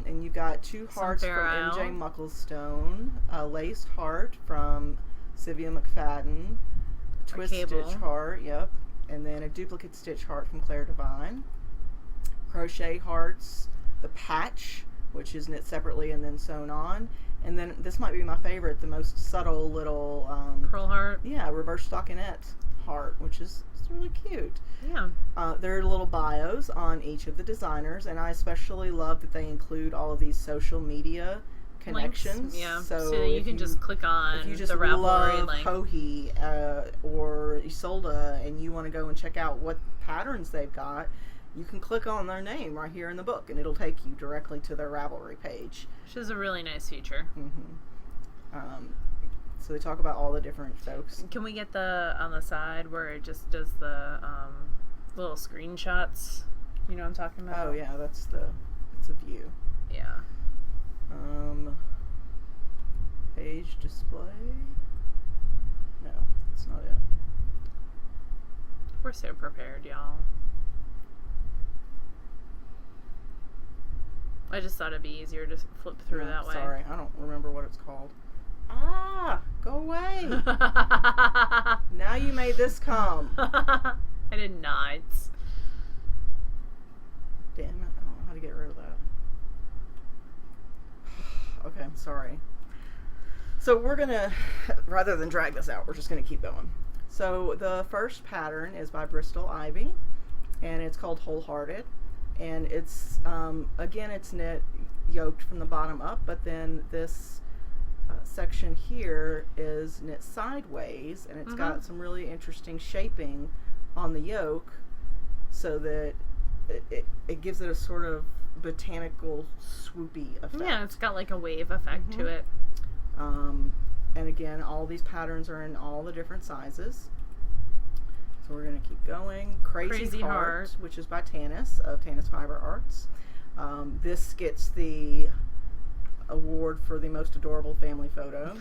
And you've got 2 hearts from MJ Mucklestone, a laced heart from Sylvia McFadden, a twist stitch heart, and then a duplicate stitch heart from Claire Devine, crochet hearts, the patch, which is knit separately and then sewn on, and then this might be my favorite, the most subtle little pearl heart. Yeah, reverse stockinette heart, which is really cute. Yeah. There are little bios on each of the designers, and I especially love that they include all of these social media connections. Links. Yeah. So you can just click on if you just the Ravelry love Hohi or Isolde and you want to go and check out what patterns they've got, you can click on their name right here in the book, and it'll take you directly to their Ravelry page. Which is a really nice feature. So they talk about all the different folks. Can we get the on the side where it just does the little screenshots? You know what I'm talking about? Oh yeah, it's a view. Yeah. Page display. No, that's not it. We're so prepared, y'all. I just thought it'd be easier to flip through that way. Sorry, I don't remember what it's called. Go away. Now you made this come. I did not. Damn it, I don't know how to get rid of that. Okay, I'm sorry. So we're gonna, rather than drag this out, we're just gonna keep going. So the first pattern is by Bristol Ivy, and it's called Wholehearted. And it's, again, it's knit yoked from the bottom up, but then this section here is knit sideways, and it's got some really interesting shaping on the yoke so that it gives it a sort of botanical swoopy effect. Yeah, it's got like a wave effect to it. And again, all these patterns are in all the different sizes. So we're going to keep going. Crazy Heart, which is by Tanis of Tanis Fiber Arts. This gets the award for the most adorable family photo.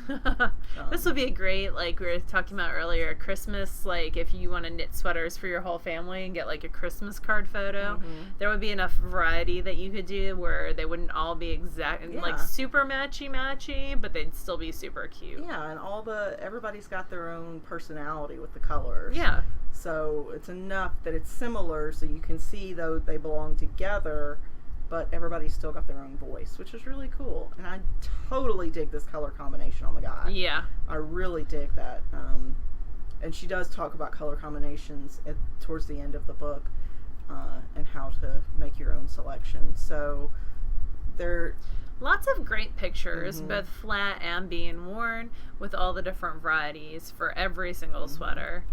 This would be a great, like we were talking about earlier, Christmas, like if you want to knit sweaters for your whole family and get like a Christmas card photo, there would be enough variety that you could do where they wouldn't all be like super matchy, but they'd still be super cute. Yeah, and everybody's got their own personality with the colors. Yeah. So it's enough that it's similar so you can see though they belong together, but everybody's still got their own voice, which is really cool. And I totally dig this color combination on the guy. Yeah. I really dig that. And she does talk about color combinations towards the end of the book, and how to make your own selection. So there... Lots of great pictures, both flat and being worn, with all the different varieties for every single sweater.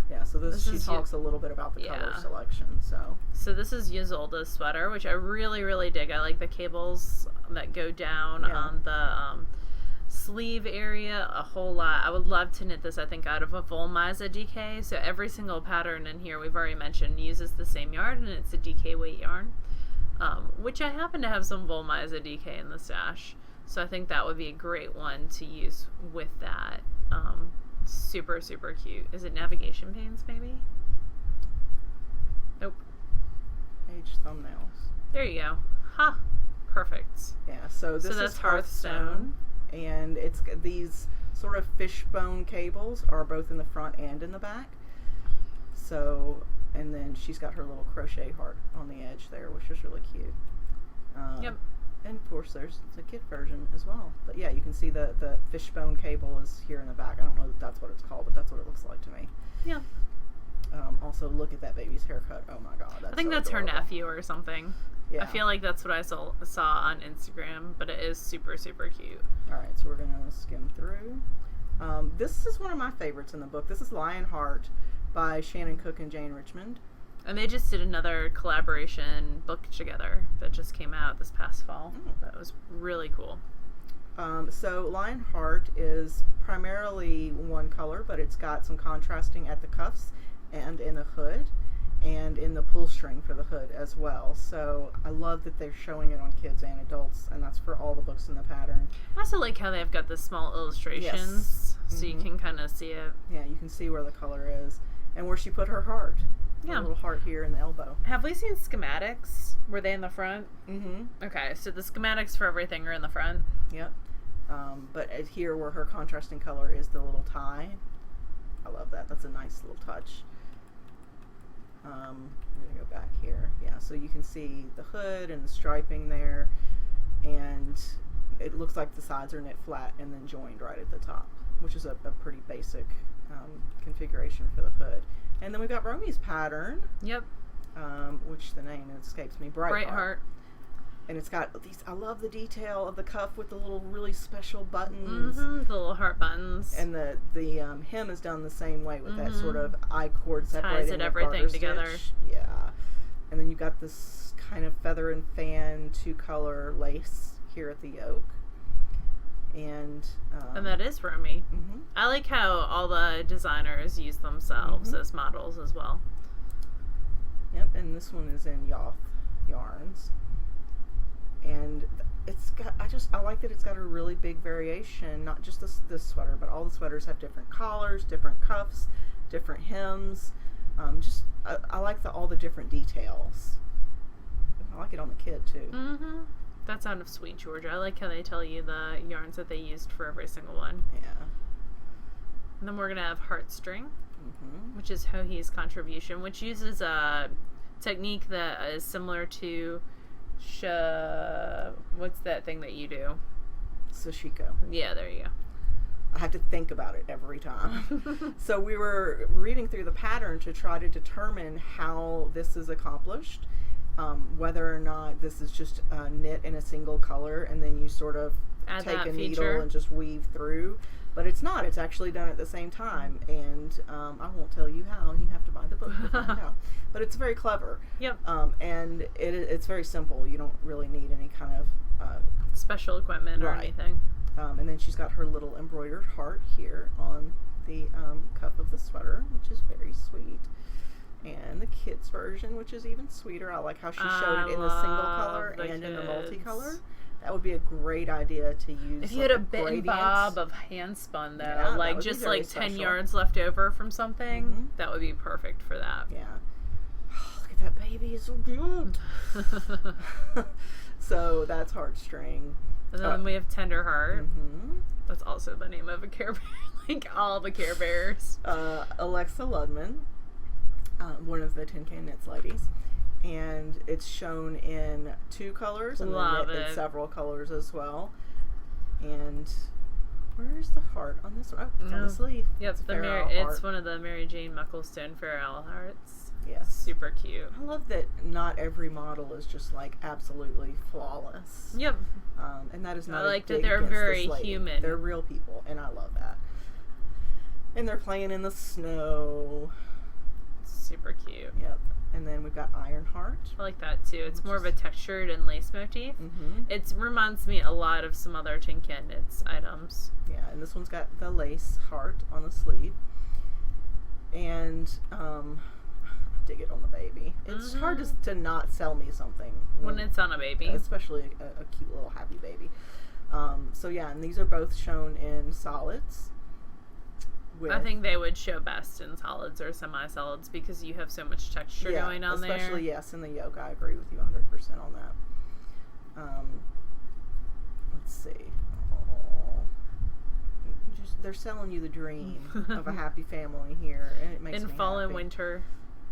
Yeah, so she talks a little bit about the color selection. So this is Ysolda's sweater, which I really, really dig. I like the cables that go down on the sleeve area a whole lot. I would love to knit this, I think, out of a Volmisa DK. So every single pattern in here, we've already mentioned, uses the same yarn, and it's a DK weight yarn, which I happen to have some Volmisa DK in the stash. So I think that would be a great one to use with that. Super, super cute. Is it navigation panes, maybe? Nope. Page thumbnails. There you go. Ha! Perfect. Yeah, so this is Hearthstone. and it's these sort of fishbone cables are both in the front and in the back. So, and then she's got her little crochet heart on the edge there, which is really cute. Yep. And of course there's the kid version as well. But yeah, you can see the fishbone cable is here in the back. I don't know if that's what it's called, but that's what it looks like to me. Yeah. Also, look at that baby's haircut. Oh my god. I think that's adorable. her nephew or something. Yeah. I feel like that's what I saw on Instagram, but it is super, super cute. Alright, so we're going to skim through. This is one of my favorites in the book. This is Lionheart by Shannon Cook and Jane Richmond. And they just did another collaboration book together that just came out this past fall. That was really cool. So Lionheart is primarily one color, but it's got some contrasting at the cuffs and in the hood and in the pull string for the hood as well. So I love that they're showing it on kids and adults, and that's for all the books in the pattern. I also like how they've got the small illustrations, so you can kind of see it. Yeah, you can see where the color is and where she put her heart. Yeah. A little heart here in the elbow. Have we seen schematics? Were they in the front? Mm-hmm. Okay, so the schematics for everything are in the front. Yep. But here where her contrasting color is the little tie. I love that. That's a nice little touch. I'm going to go back here. Yeah, so you can see the hood and the striping there. And it looks like the sides are knit flat and then joined right at the top, which is a pretty basic configuration for the hood. And then we've got Romy's pattern. Yep. Which the name escapes me. Brightheart. And it's got these, I love the detail of the cuff with the little really special buttons. Mm-hmm, the little heart buttons. And the hem is done the same way with that sort of I-cord separating. Ties it everything together. Yeah. And then you've got this kind of feather and fan 2-color lace here at the yoke. And that is Romy. Mm-hmm. I like how all the designers use themselves as models as well. Yep, and this one is in Yoth yarns. And it's got, I like that it's got a really big variation, not just this sweater, but all the sweaters have different collars, different cuffs, different hems. I like all the different details. I like it on the kid too. Mm-hmm. That sounded sweet, Georgia. I like how they tell you the yarns that they used for every single one. Yeah. And then we're going to have Heartstring, which is Hohi's contribution, which uses a technique that is similar to what's that thing that you do? Sashiko. Yeah, there you go. I have to think about it every time. So we were reading through the pattern to try to determine how this is accomplished, whether or not this is just knit in a single color and then you sort of take a needle and just weave through. But it's not. It's actually done at the same time. And I won't tell you how. You have to buy the book to find out. But it's very clever. Yep. And it's very simple. You don't really need any kind of special equipment or anything. And then she's got her little embroidered heart here on the cuff of the sweater, which is very sweet. And the kids version, which is even sweeter. I like how she showed it in the single color and in the multicolor. That would be a great idea to use. If you had a bit and bob of hand spun though, like just like 10 yards left over from something, that would be perfect for that. Yeah. Oh, look at that baby, it's so cute. So that's Heartstring. And then we have Tender Heart. That's also the name of a Care Bear, like all the Care Bears. Alexa Ludman, one of the Tin Can Knits ladies. And it's shown in 2 colors and then in several colors as well. And where's the heart on this one? Oh, it's on the sleeve. Yep, it's one of the Mary Jane Mucklestone Farrell hearts. Yes. Super cute. I love that not every model is just like absolutely flawless. Yep. And that is not I like that they're very human. They're real people, and I love that. And they're playing in the snow. Super cute. Yep. And then we've got Ironheart. I like that too. It's more of a textured and lace motif. It reminds me a lot of some other Tin Can Knits items. Yeah, and this one's got the lace heart on the sleeve. And dig it on the baby. It's hard to not sell me something when it's on a baby, especially a cute little happy baby. So yeah, and these are both shown in solids. I think they would show best in solids or semi-solids because you have so much texture going on there. Especially, yes, in the yoke. I agree with you 100% on that. Let's see. Oh, they're selling you the dream of a happy family here, and it makes me fall happy. and winter.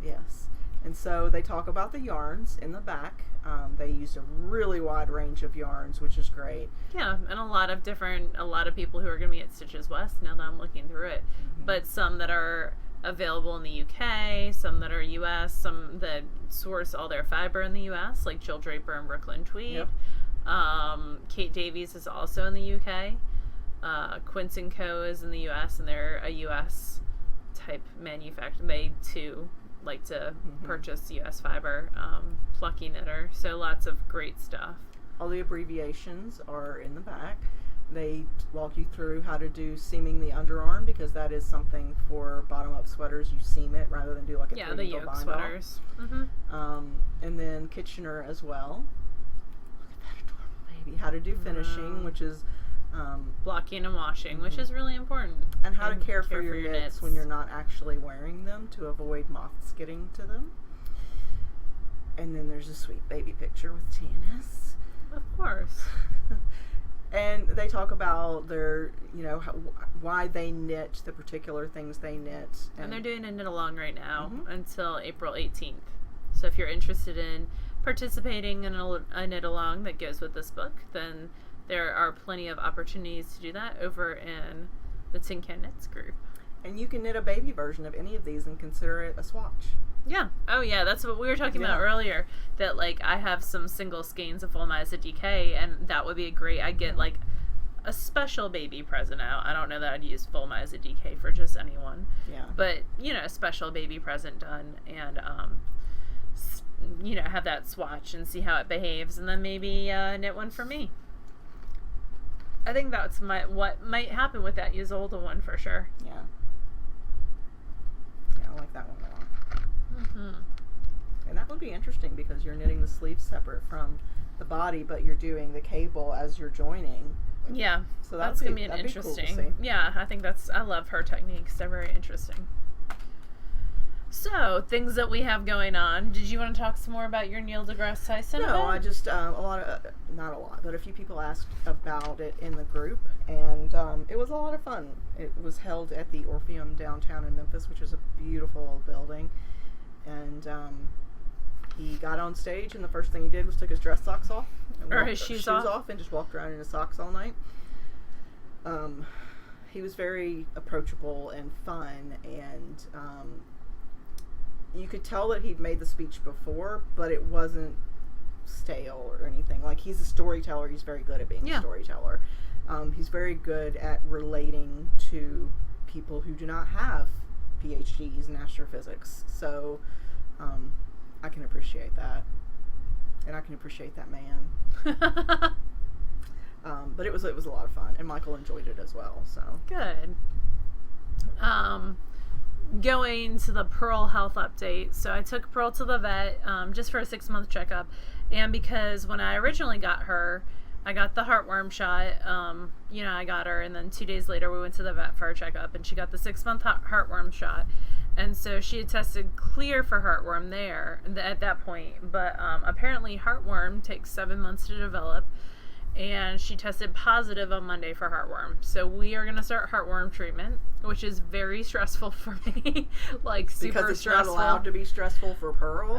Yes. And so they talk about the yarns in the back. They used a really wide range of yarns, which is great. Yeah, and a lot of people who are going to be at Stitches West, now that I'm looking through it. Mm-hmm. But some that are available in the UK, some that are US, some that source all their fiber in the US, like Jill Draper and Brooklyn Tweed. Yep. Kate Davies is also in the UK. Quince & Co. is in the US, and they're a US type manufacturer. They, too, like to purchase US fiber. Plucky Knitter. So lots of great stuff. All the abbreviations are in the back. They walk you through how to do seaming the underarm, because that is something for bottom-up sweaters. You seam it rather than do like a the yoke bind-off. sweaters. Mm-hmm. And then Kitchener as well. Look at that adorable baby. How to do finishing, which is blocking and washing, which is really important. And how to care for your knits when you're not actually wearing them, to avoid moths getting to them. And then there's a sweet baby picture with Janice. Of course. And they talk about their, why they knit, the particular things they knit. And they're doing a knit along right now until April 18th. So if you're interested in participating in a knit along that goes with this book, then there are plenty of opportunities to do that over in the Tin Can Knits group. And you can knit a baby version of any of these and consider it a swatch. Yeah. Oh, yeah. That's what we were talking about earlier. That, like, I have some single skeins of Volmiza DK, and that would be a great... I'd get, like, a special baby present out. I don't know that I'd use Volmiza DK for just anyone. Yeah. But, a special baby present done, and, have that swatch and see how it behaves, and then maybe knit one for me. I think that's what might happen with that Ysolda one for sure. Yeah. Yeah, I like that one a lot. Mm-hmm. And that would be interesting, because you're knitting the sleeves separate from the body, but you're doing the cable as you're joining. Yeah. So that's going to be an interesting. Cool to see. Yeah, I love her techniques. They're very interesting. So, things that we have going on. Did you want to talk some more about your Neil deGrasse Tyson event? No, I just, not a lot, but a few people asked about it in the group, and it was a lot of fun. It was held at the Orpheum downtown in Memphis, which is a beautiful old building, and he got on stage, and the first thing he did was took his dress socks off. Or his shoes off. And just walked around in his socks all night. He was very approachable and fun, and you could tell that he'd made the speech before, but it wasn't stale or anything. Like, he's a storyteller. He's very good at being a storyteller. He's very good at relating to people who do not have PhDs in astrophysics. So I can appreciate that. And I can appreciate that man. But it was a lot of fun, and Michael enjoyed it as well. So good. Going to the Pearl health update. So I took Pearl to the vet just for a 6-month checkup, and because when I originally got her, I got the heartworm shot. I got her, and then 2 days later we went to the vet for a checkup, and she got the 6-month heartworm shot. And so she had tested clear for heartworm there at that point, but apparently heartworm takes 7 months to develop, and she tested positive on Monday for heartworm. So we are going to start heartworm treatment, which is very stressful for me. Like, super because it's stressful. not allowed to be stressful for Pearl.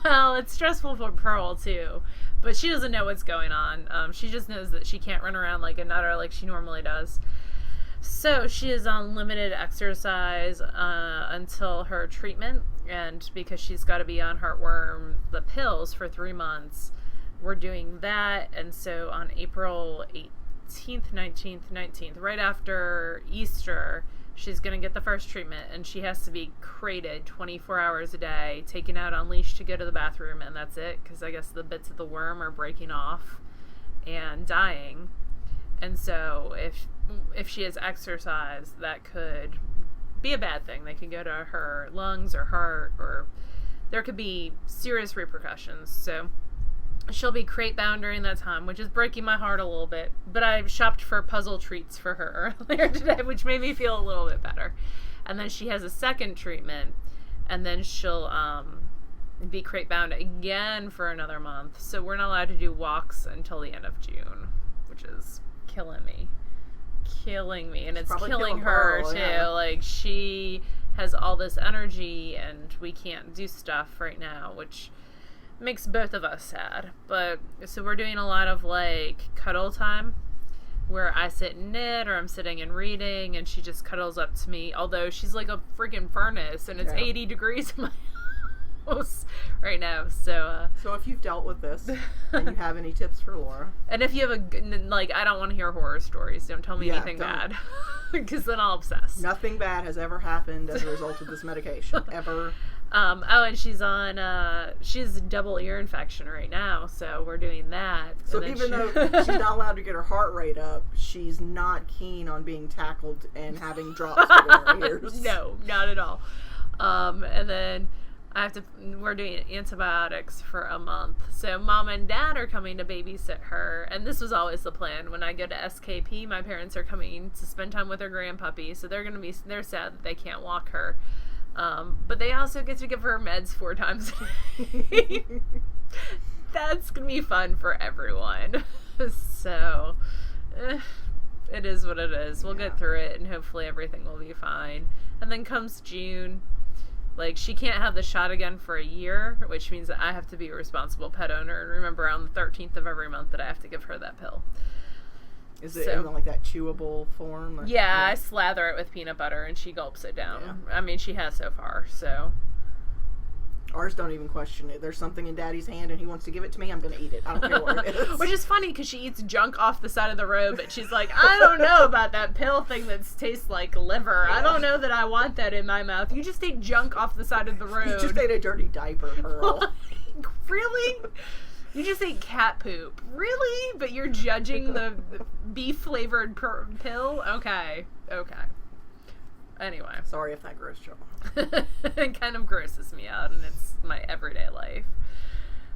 Well, it's stressful for Pearl too, but she doesn't know what's going on. She just knows that she can't run around like a nutter like she normally does. So she is on limited exercise until her treatment, and because she's got to be on heartworm, the pills, for 3 months, we're doing that. And so on April 18th, 19th, right after Easter, she's going to get the first treatment, and she has to be crated 24 hours a day, taken out on leash to go to the bathroom, and that's it, because I guess the bits of the worm are breaking off and dying. And so if she has exercise, that could be a bad thing. They could go to her lungs or heart, or there could be serious repercussions. So she'll be crate bound during that time, which is breaking my heart a little bit. But I shopped for puzzle treats for her earlier today, which made me feel a little bit better. And then she has a second treatment, and then she'll be crate bound again for another month. So we're not allowed to do walks until the end of June, which is killing me. killing me, and it's probably killing killing her Pearl, too. yeah. Like, she has all this energy, and we can't do stuff right now, which makes both of us sad. But so we're doing a lot of like cuddle time, where I sit and knit, or I'm sitting and reading, and she just cuddles up to me. Although she's like a freaking furnace, and it's 80 degrees in my house right now. So if you've dealt with this and you have any tips for Laura, and if you have I don't want to hear horror stories. Don't tell me anything bad, because then I'll obsess. Nothing bad has ever happened as a result of this medication, ever. And she's on, she has a double ear infection right now, so we're doing that. So even though she's not allowed to get her heart rate up, she's not keen on being tackled and having drops put in her ears. No, not at all. And then we're doing antibiotics for a month. So mom and dad are coming to babysit her, and this was always the plan. When I go to SKP, my parents are coming to spend time with their grandpuppy, so they're sad that they can't walk her. But they also get to give her meds 4 times a day. That's going to be fun for everyone. So, it is what it is. We'll get through it, and hopefully everything will be fine. And then comes June, like, she can't have the shot again for a year, which means that I have to be a responsible pet owner. And remember, on the 13th of every month that I have to give her that pill. Is it in like that chewable form? Yeah, I slather it with peanut butter and she gulps it down. Yeah. I mean, she has so far, so. Ours don't even question it. There's something in Daddy's hand and he wants to give it to me, I'm going to eat it. I don't care what it is. Which is funny because she eats junk off the side of the road, but she's like, I don't know about that pill thing that tastes like liver. Yeah. I don't know that I want that in my mouth. You just ate junk off the side of the road. You just ate a dirty diaper, Pearl. Like, really? You just ate cat poop. Really? But you're judging the beef-flavored pill? Okay. Anyway. Sorry if that grossed you. It kind of grosses me out, and it's my everyday life.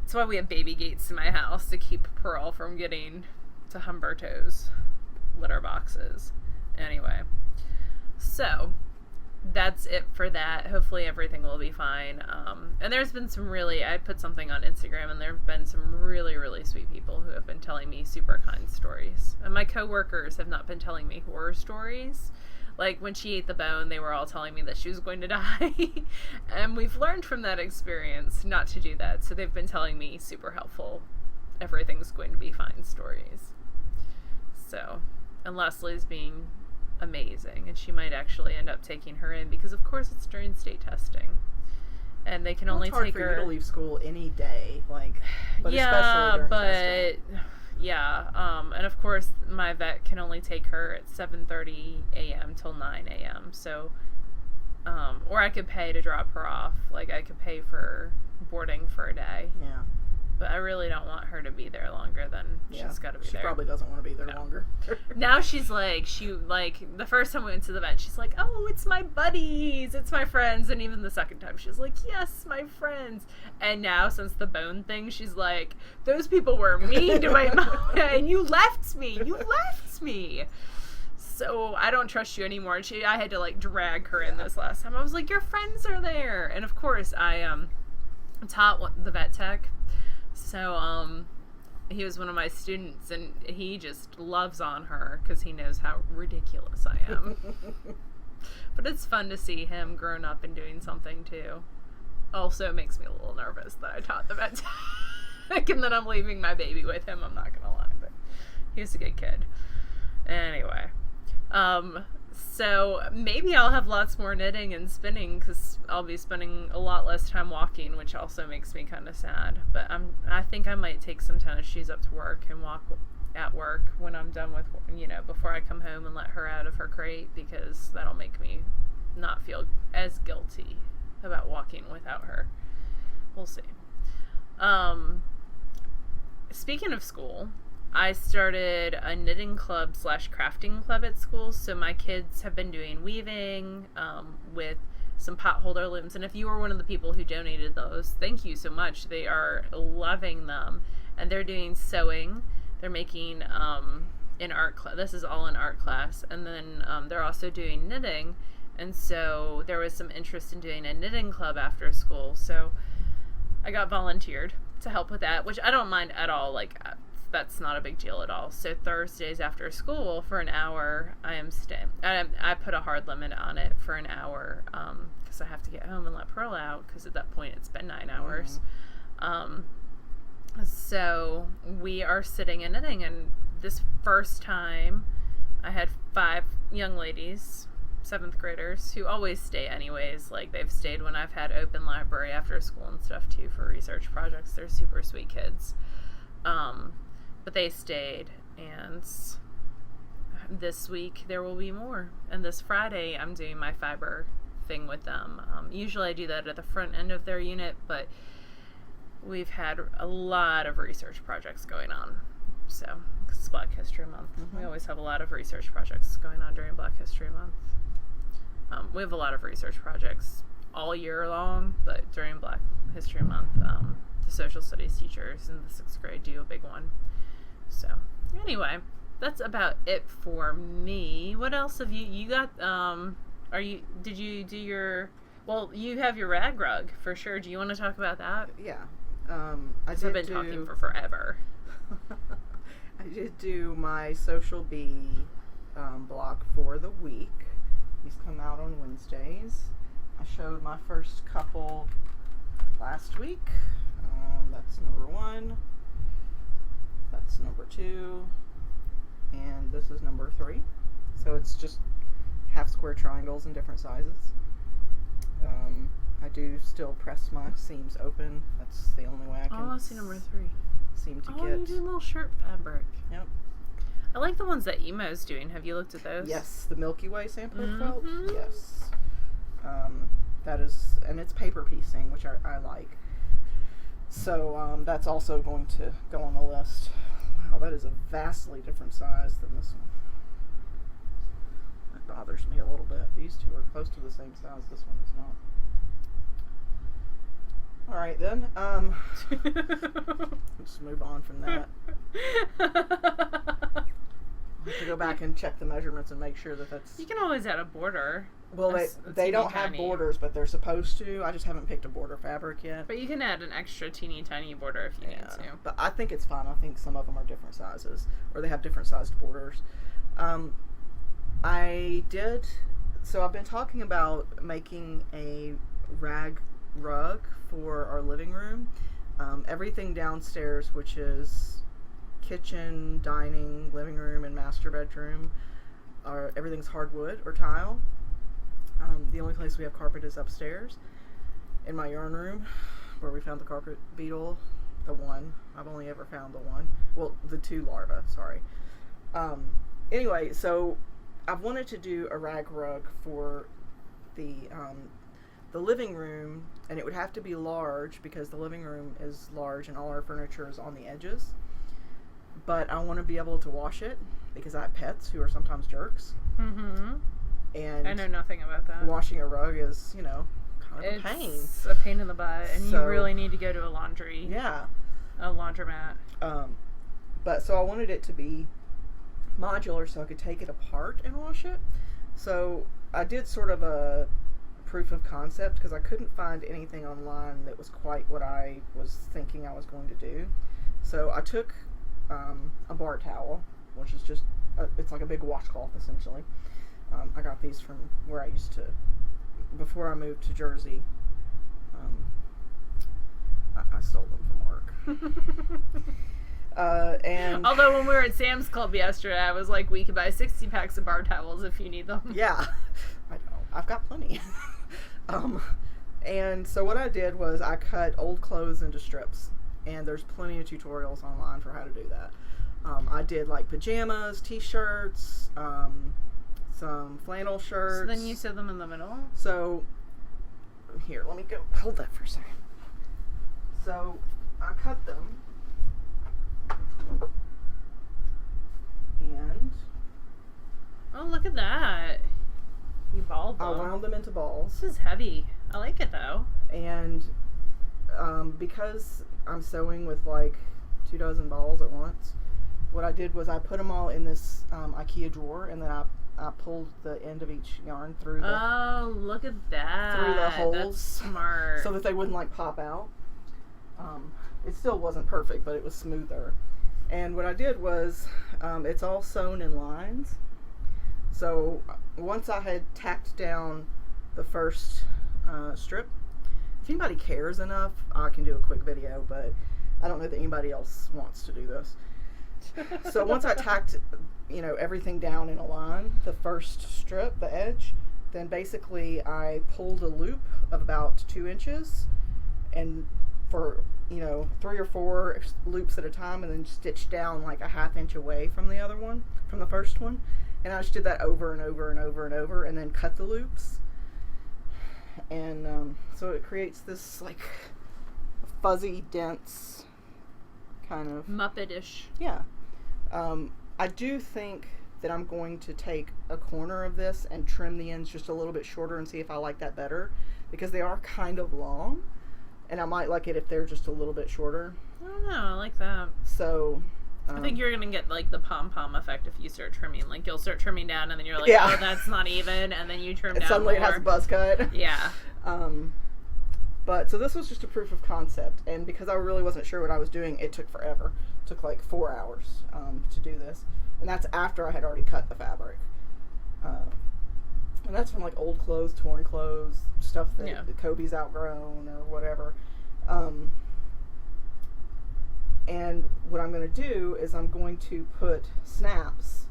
That's why we have baby gates in my house, to keep Pearl from getting to Humberto's litter boxes. Anyway. So, that's it for that. Hopefully everything will be fine. And there's been I put something on Instagram, and there have been some really, really sweet people who have been telling me super kind stories. And my coworkers have not been telling me horror stories. Like, when she ate the bone, they were all telling me that she was going to die. And we've learned from that experience not to do that. So they've been telling me super helpful, everything's going to be fine stories. So, and Leslie's being amazing, and she might actually end up taking her in, because of course it's during state testing, and they can only take her. It's hard for you to leave school any day, like, but especially during testing. And of course my vet can only take her at 7:30 a.m. till 9 a.m. So, or I could pay to drop her off. Like, I could pay for boarding for a day. Yeah. But I really don't want her to be there longer than she's got to be there. She probably doesn't want to be there longer. Now she's like, the first time we went to the vet, she's like, oh, it's my buddies, it's my friends. And even the second time, she was like, yes, my friends. And now, since the bone thing, she's like, those people were mean to my mom, and you left me. So I don't trust you anymore. And I had to, like, drag her in this last time. I was like, your friends are there. And of course, I taught the vet tech. So, he was one of my students, and he just loves on her because he knows how ridiculous I am. But it's fun to see him grown up and doing something, too. Also, it makes me a little nervous that I taught the vet tech, and then I'm leaving my baby with him, I'm not gonna lie, but he's a good kid. Anyway, so maybe I'll have lots more knitting and spinning, because I'll be spending a lot less time walking, which also makes me kind of sad. But I think I might take some tennis shoes up to work and walk at work when I'm done with, before I come home, and let her out of her crate, because that'll make me not feel as guilty about walking without her. We'll see. Speaking of school, I started a knitting club / crafting club at school. So my kids have been doing weaving with some potholder looms. And if you were one of the people who donated those, thank you so much. They are loving them. And they're doing sewing. They're making in art class. This is all in art class. And then they're also doing knitting. And so there was some interest in doing a knitting club after school. So I got volunteered to help with that, which I don't mind at all. Like, that's not a big deal at all. So Thursdays after school for an hour, I am staying. I put a hard limit on it for an hour because I have to get home and let Pearl out because at that point it's been 9 hours. So we are sitting and knitting, and this first time I had 5 young ladies, 7th graders, who always stay anyways. Like, they've stayed when I've had open library after school and stuff too for research projects. They're super sweet kids. But they stayed, and this week there will be more. And this Friday I'm doing my fiber thing with them. Usually I do that at the front end of their unit, but we've had a lot of research projects going on. So, 'cause it's Black History Month. We always have a lot of research projects going on during Black History Month. We have a lot of research projects all year long, but during Black History Month, the social studies teachers in the 6th grade do a big one. So, anyway, that's about it for me. What else have you got? Did you do your, well, you have your rag rug for sure. Do you want to talk about that? Yeah. I've been talking for forever. I did do my social bee block for the week. These come out on Wednesdays. I showed my first couple last week. That's number 1. That's number 2. And this is number 3. So it's just half square triangles in different sizes. I do still press my seams open. That's the only way I can. Oh, I see number 3. Seem to get. Oh, you do little shirt fabric. Yep. I like the ones that Emo's doing. Have you looked at those? Yes, the Milky Way sampler quilt. Yes. That is, and it's paper piecing, which I like. So that's also going to go on the list. Wow, that is a vastly different size than this one. That bothers me a little bit. These two are close to the same size. This one is not. All right, then. Let's move on from that. I have to go back and check the measurements and make sure that that's... You can always add a border. Well, they don't have borders, but they're supposed to. I just haven't picked a border fabric yet. But you can add an extra teeny tiny border if you need to. But I think it's fine. I think some of them are different sizes, or they have different sized borders. So I've been talking about making a rag rug for our living room. Everything downstairs, which is kitchen, dining, living room, and master bedroom, everything's hardwood or tile. The only place we have carpet is upstairs in my yarn room, where we found the carpet beetle, the one. I've only ever found the one. Well, the 2 larvae, sorry. Anyway, so I've wanted to do a rag rug for the living room, and it would have to be large because the living room is large and all our furniture is on the edges. But I want to be able to wash it because I have pets who are sometimes jerks. Mm-hmm. And I know nothing about that. Washing a rug is, kind of a pain. It's a pain in the butt, and you really need to go to a laundry. Yeah. A laundromat. But so I wanted it to be modular so I could take it apart and wash it. So I did sort of a proof of concept because I couldn't find anything online that was quite what I was thinking I was going to do. So I took a bar towel, which is just, it's like a big washcloth essentially. I got these from where I used to, before I moved to Jersey. I stole them from work. And although when we were at Sam's Club yesterday, I was like, we could buy 60 packs of bar towels if you need them. Yeah, I know. I've got plenty. And so what I did was I cut old clothes into strips, and there's plenty of tutorials online for how to do that. I did like pajamas, t-shirts, some flannel shirts. So then you sew them in the middle? So, here, let me go. Hold that for a second. So, I cut them. And... Oh, look at that. You balled them. I wound them into balls. This is heavy. I like it, though. And because I'm sewing with like 24 balls at once, what I did was I put them all in this IKEA drawer, and then I pulled the end of each yarn through the... Oh, look at that. Through the holes. That's smart. So that they wouldn't like pop out. It still wasn't perfect, but it was smoother. And what I did was, it's all sewn in lines. So once I had tacked down the first strip, if anybody cares enough, I can do a quick video, but I don't know that anybody else wants to do this. So once I tacked, everything down in a line, the first strip, the edge, then basically I pulled a loop of about 2 inches, and for 3 or 4 loops at a time, and then stitched down like a 1/2 inch away from the other one, from the first one. And I just did that over and over and over and over, and then cut the loops. And so it creates this like fuzzy, dense kind of Muppet-ish. Yeah. I do think that I'm going to take a corner of this and trim the ends just a little bit shorter and see if I like that better, because they are kind of long, and I might like it if they're just a little bit shorter. I don't know. I like that. So I think you're gonna get like the pom-pom effect if you start trimming. Like you'll start trimming down, and then you're like, Yeah. oh, that's not even, and then you trim and down suddenly more. it has a buzz cut. Yeah. But so this was just a proof of concept, and because I really wasn't sure what I was doing, it took forever. It took like 4 hours to do this, and that's after I had already cut the fabric. And that's from like old clothes, torn clothes, stuff that Kobe's outgrown or whatever. And what I'm going to do is I'm going to put snaps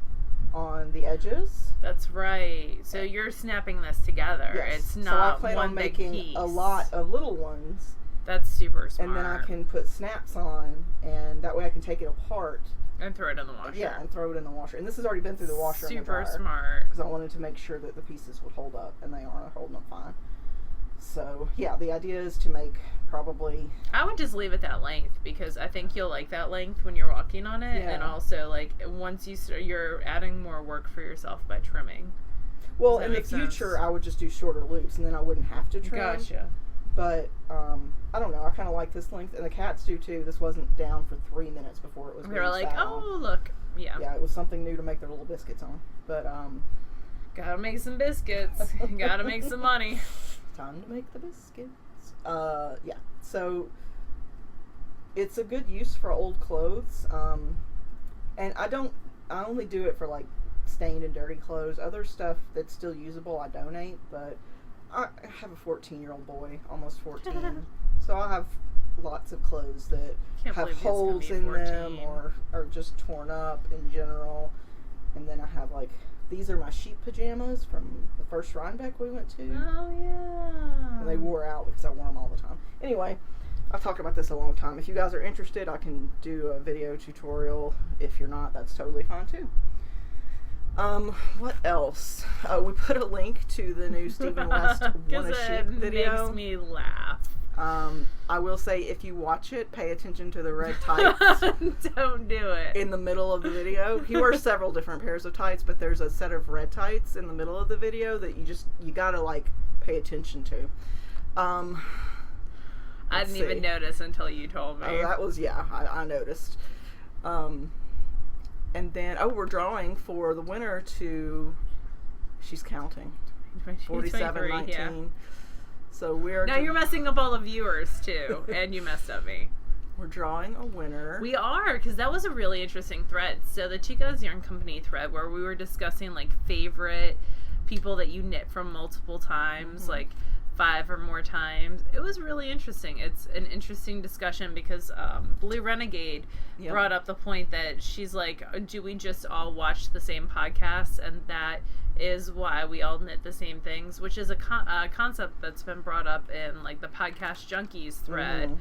on the edges. That's right. So you're snapping this together. Yes. It's So not I plan one on big making piece. a lot of little ones. That's super smart. And then I can put snaps on, and that way I can take it apart. And throw it in the washer. Yeah, and throw it in the washer. And this has already been through the washer and the Super dryer. smart. Because I wanted to make sure that the pieces would hold up, and they are holding up fine. So, yeah, the idea is to make probably... I would just leave it that length, because I think you'll like that length when you're walking on it. Yeah. And also, like, once you start, you're adding more work for yourself by trimming. Well, in the future, I would just do shorter loops, and then I wouldn't have to trim. Gotcha. But, I don't know. I kind of like this length, and the cats do too. This wasn't down for 3 minutes before it was They were like, sat oh, on. look. Yeah. Yeah, it was something new to make their little biscuits on. But, Gotta make some biscuits. Gotta make some money. Time to make the biscuits. Yeah. So, it's a good use for old clothes. And I only do it for, like, stained and dirty clothes. Other stuff that's still usable, I donate. But I have a 14-year-old boy, almost 14. So I have lots of clothes that have holes in them or are just torn up in general. And then I have, like, these are my sheep pajamas from the first Rhinebeck we went to. Oh, yeah. And they wore out because I wore them all the time. Anyway, I've talked about this a long time. If you guys are interested, I can do a video tutorial. If you're not, that's totally fine too. What else? We put a link to the new Stephen West Want a Sheep video. It makes me laugh. I will say, if you watch it, pay attention to the red tights. Don't do it. In the middle of the video. He wears several different pairs of tights, but there's a set of red tights in the middle of the video that you gotta, like, pay attention to. I didn't even notice until you told me. That was, I noticed. And then, we're drawing for the winner to, she's counting, 47.19. Yeah. So we're... Now you're messing up all the viewers, too, and you messed up me. We're drawing a winner. We are, because that was a really interesting thread. So the Chico's Yarn Company thread, where we were discussing, like, favorite people that you knit from multiple times, like 5 or more times. It was really interesting. It's an interesting discussion because Blue Renegade brought up the point that she's like, do we just all watch the same podcasts? And that is why we all knit the same things, which is a concept that's been brought up in, like, the Podcast Junkies thread.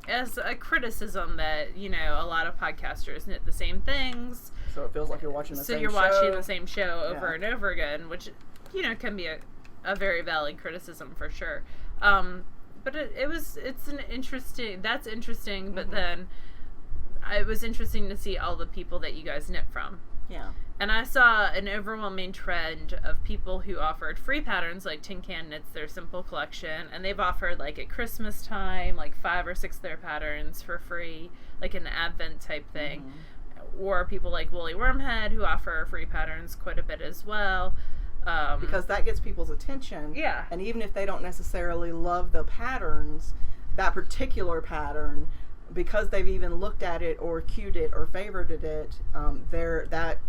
As a criticism that, a lot of podcasters knit the same things. So it feels like you're watching the same show. So you're watching the same show over and over again, which, can be a very valid criticism for sure. But it's an interesting, that's interesting, but then it was interesting to see all the people that you guys knit from. Yeah. And I saw an overwhelming trend of people who offered free patterns, like Tin Can Knits their Simple Collection, and they've offered, like, at Christmas time, like 5 or 6 of their patterns for free, like an Advent type thing. Or people like Woolly Wormhead, who offer free patterns quite a bit as well. Because that gets people's attention. Yeah. And even if they don't necessarily love the patterns, that particular pattern because they've even looked at it or cued it or favorited it, that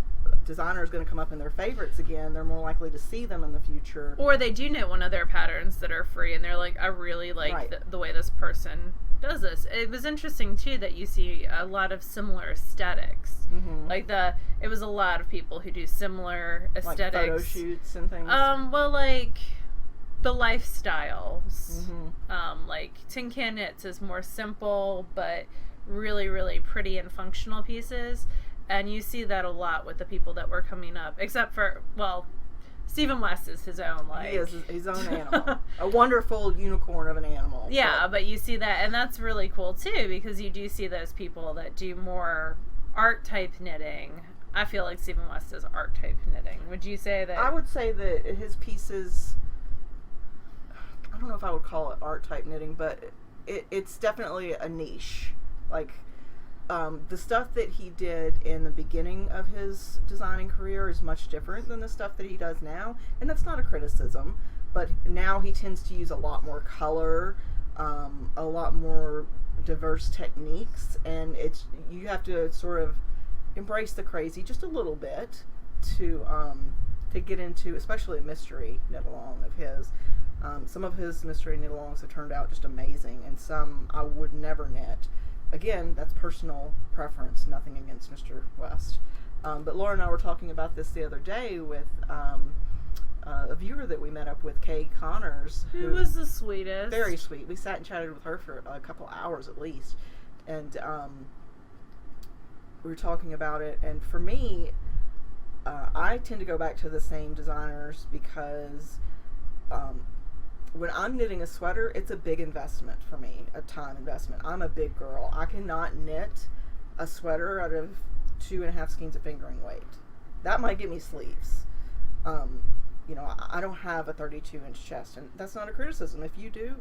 designer is going to come up in their favorites again. They're more likely to see them in the future. Or they do knit one of their patterns that are free, and they're like, I really like Right. the way this person does this. It was interesting too that you see a lot of similar aesthetics. Mm-hmm. Like it was a lot of people who do similar aesthetics. Like photo shoots and things. Well, like the lifestyles. Mm-hmm. Like Tin Can Knits is more simple, but really, really pretty and functional pieces. And you see that a lot with the people that were coming up, except for, well, Stephen West is his own, like... He is his own animal. A wonderful unicorn of an animal. Yeah, but you see that, and that's really cool, too, because you do see those people that do more art-type knitting. I feel like Stephen West is art-type knitting. Would you say that... I would say that his pieces... I don't know if I would call it art-type knitting, but it's definitely a niche. Like... the stuff that he did in the beginning of his designing career is much different than the stuff that he does now, and that's not a criticism, but now he tends to use a lot more color, a lot more diverse techniques, and you have to sort of embrace the crazy just a little bit to get into, especially a mystery knit-along of his. Some of his mystery knit-alongs have turned out just amazing, and some I would never knit. Again, that's personal preference, nothing against Mr. West. But Laura and I were talking about this the other day with a viewer that we met up with, Kay Connors. Who was the sweetest. Very sweet. We sat and chatted with her for a couple hours at least. And we were talking about it. And for me, I tend to go back to the same designers because... when I'm knitting a sweater, it's a big investment for me, a time investment. I'm a big girl. I cannot knit a sweater out of 2.5 skeins of fingering weight. That might give me sleeves. I don't have a 32-inch chest, and that's not a criticism. If you do,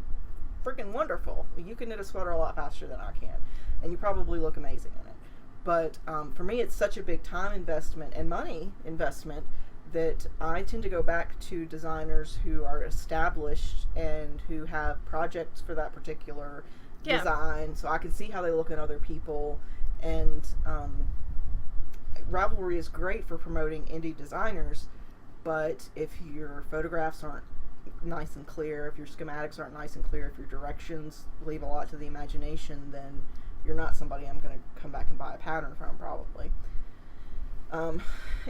freaking wonderful. You can knit a sweater a lot faster than I can, and you probably look amazing in it. But for me, it's such a big time investment and money investment that I tend to go back to designers who are established and who have projects for that particular design, so I can see how they look in other people. And Ravelry is great for promoting indie designers, but if your photographs aren't nice and clear, if your schematics aren't nice and clear, if your directions leave a lot to the imagination, then you're not somebody I'm going to come back and buy a pattern from, probably.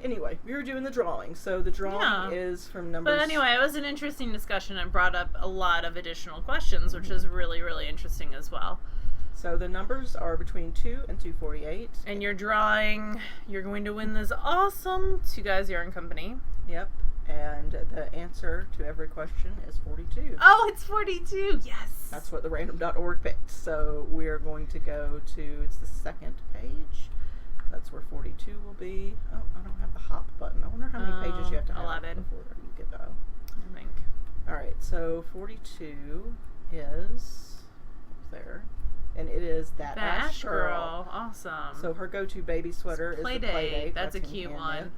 Anyway, we were doing the drawing. So the drawing is from numbers... But anyway, it was an interesting discussion and brought up a lot of additional questions, which is really, really interesting as well. So the numbers are between 2 and 248. And your drawing, you're going to win this awesome 2 Guys Yarn Company. Yep. And the answer to every question is 42. Oh, it's 42! Yes! That's what the random.org picked. So we're going to go to, it's the second page. That's where 42 will be. Oh, I don't have the hop button. I wonder how many pages you have to have 11. before you get that. I think. Alright, so 42 is there. And it is that Ash Girl. Awesome. So her go-to baby sweater is the Playdate. That's a cute one.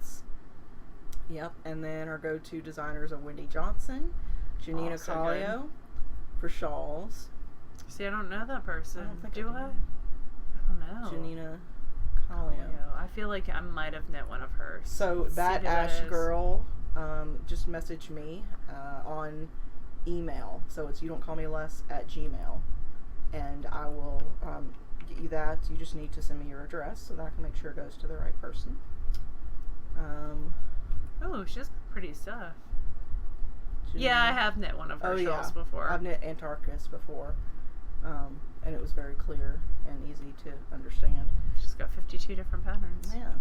Yep, and then our go-to designers are Wendy Johnson, Janina so Collio for shawls. See, I don't know that person. I don't think do I I? do. I don't know. Janina Collio. I feel like I might have knit one of hers. So Let's that see who Ash is. Girl, just message me on email. So it's youdon'tcallmeless@gmail. And I will get you that. You just need to send me your address so that I can make sure it goes to the right person. Oh, she's pretty stuff. Janina. Yeah, I have knit one of her shawls before. I've knit Antarctica before. And it was very clear and easy to understand. She's got 52 different patterns. Yeah.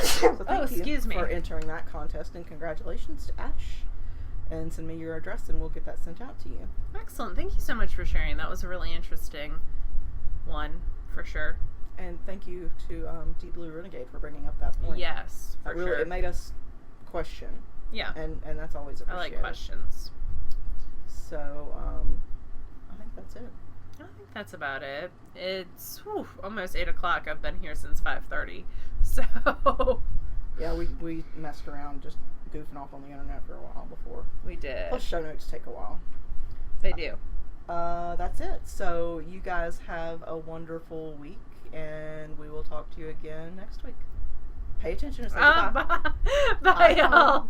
So thank excuse you me. for entering that contest, and congratulations to Ash. And send me your address and we'll get that sent out to you. Excellent. Thank you so much for sharing. That was a really interesting one, for sure. And thank you to Deep Blue Renegade for bringing up that point. Yes, for Really, sure. it made us question. Yeah. And that's always I appreciated. like questions. So, I think that's it. I think that's about it. It's almost 8 o'clock. I've been here since 5:30. So... Yeah, we messed around just goofing off on the internet for a while before. We did. Plus, show notes take a while. They do. That's it. So you guys have a wonderful week, and we will talk to you again next week. Pay attention and say goodbye. Bye, y'all.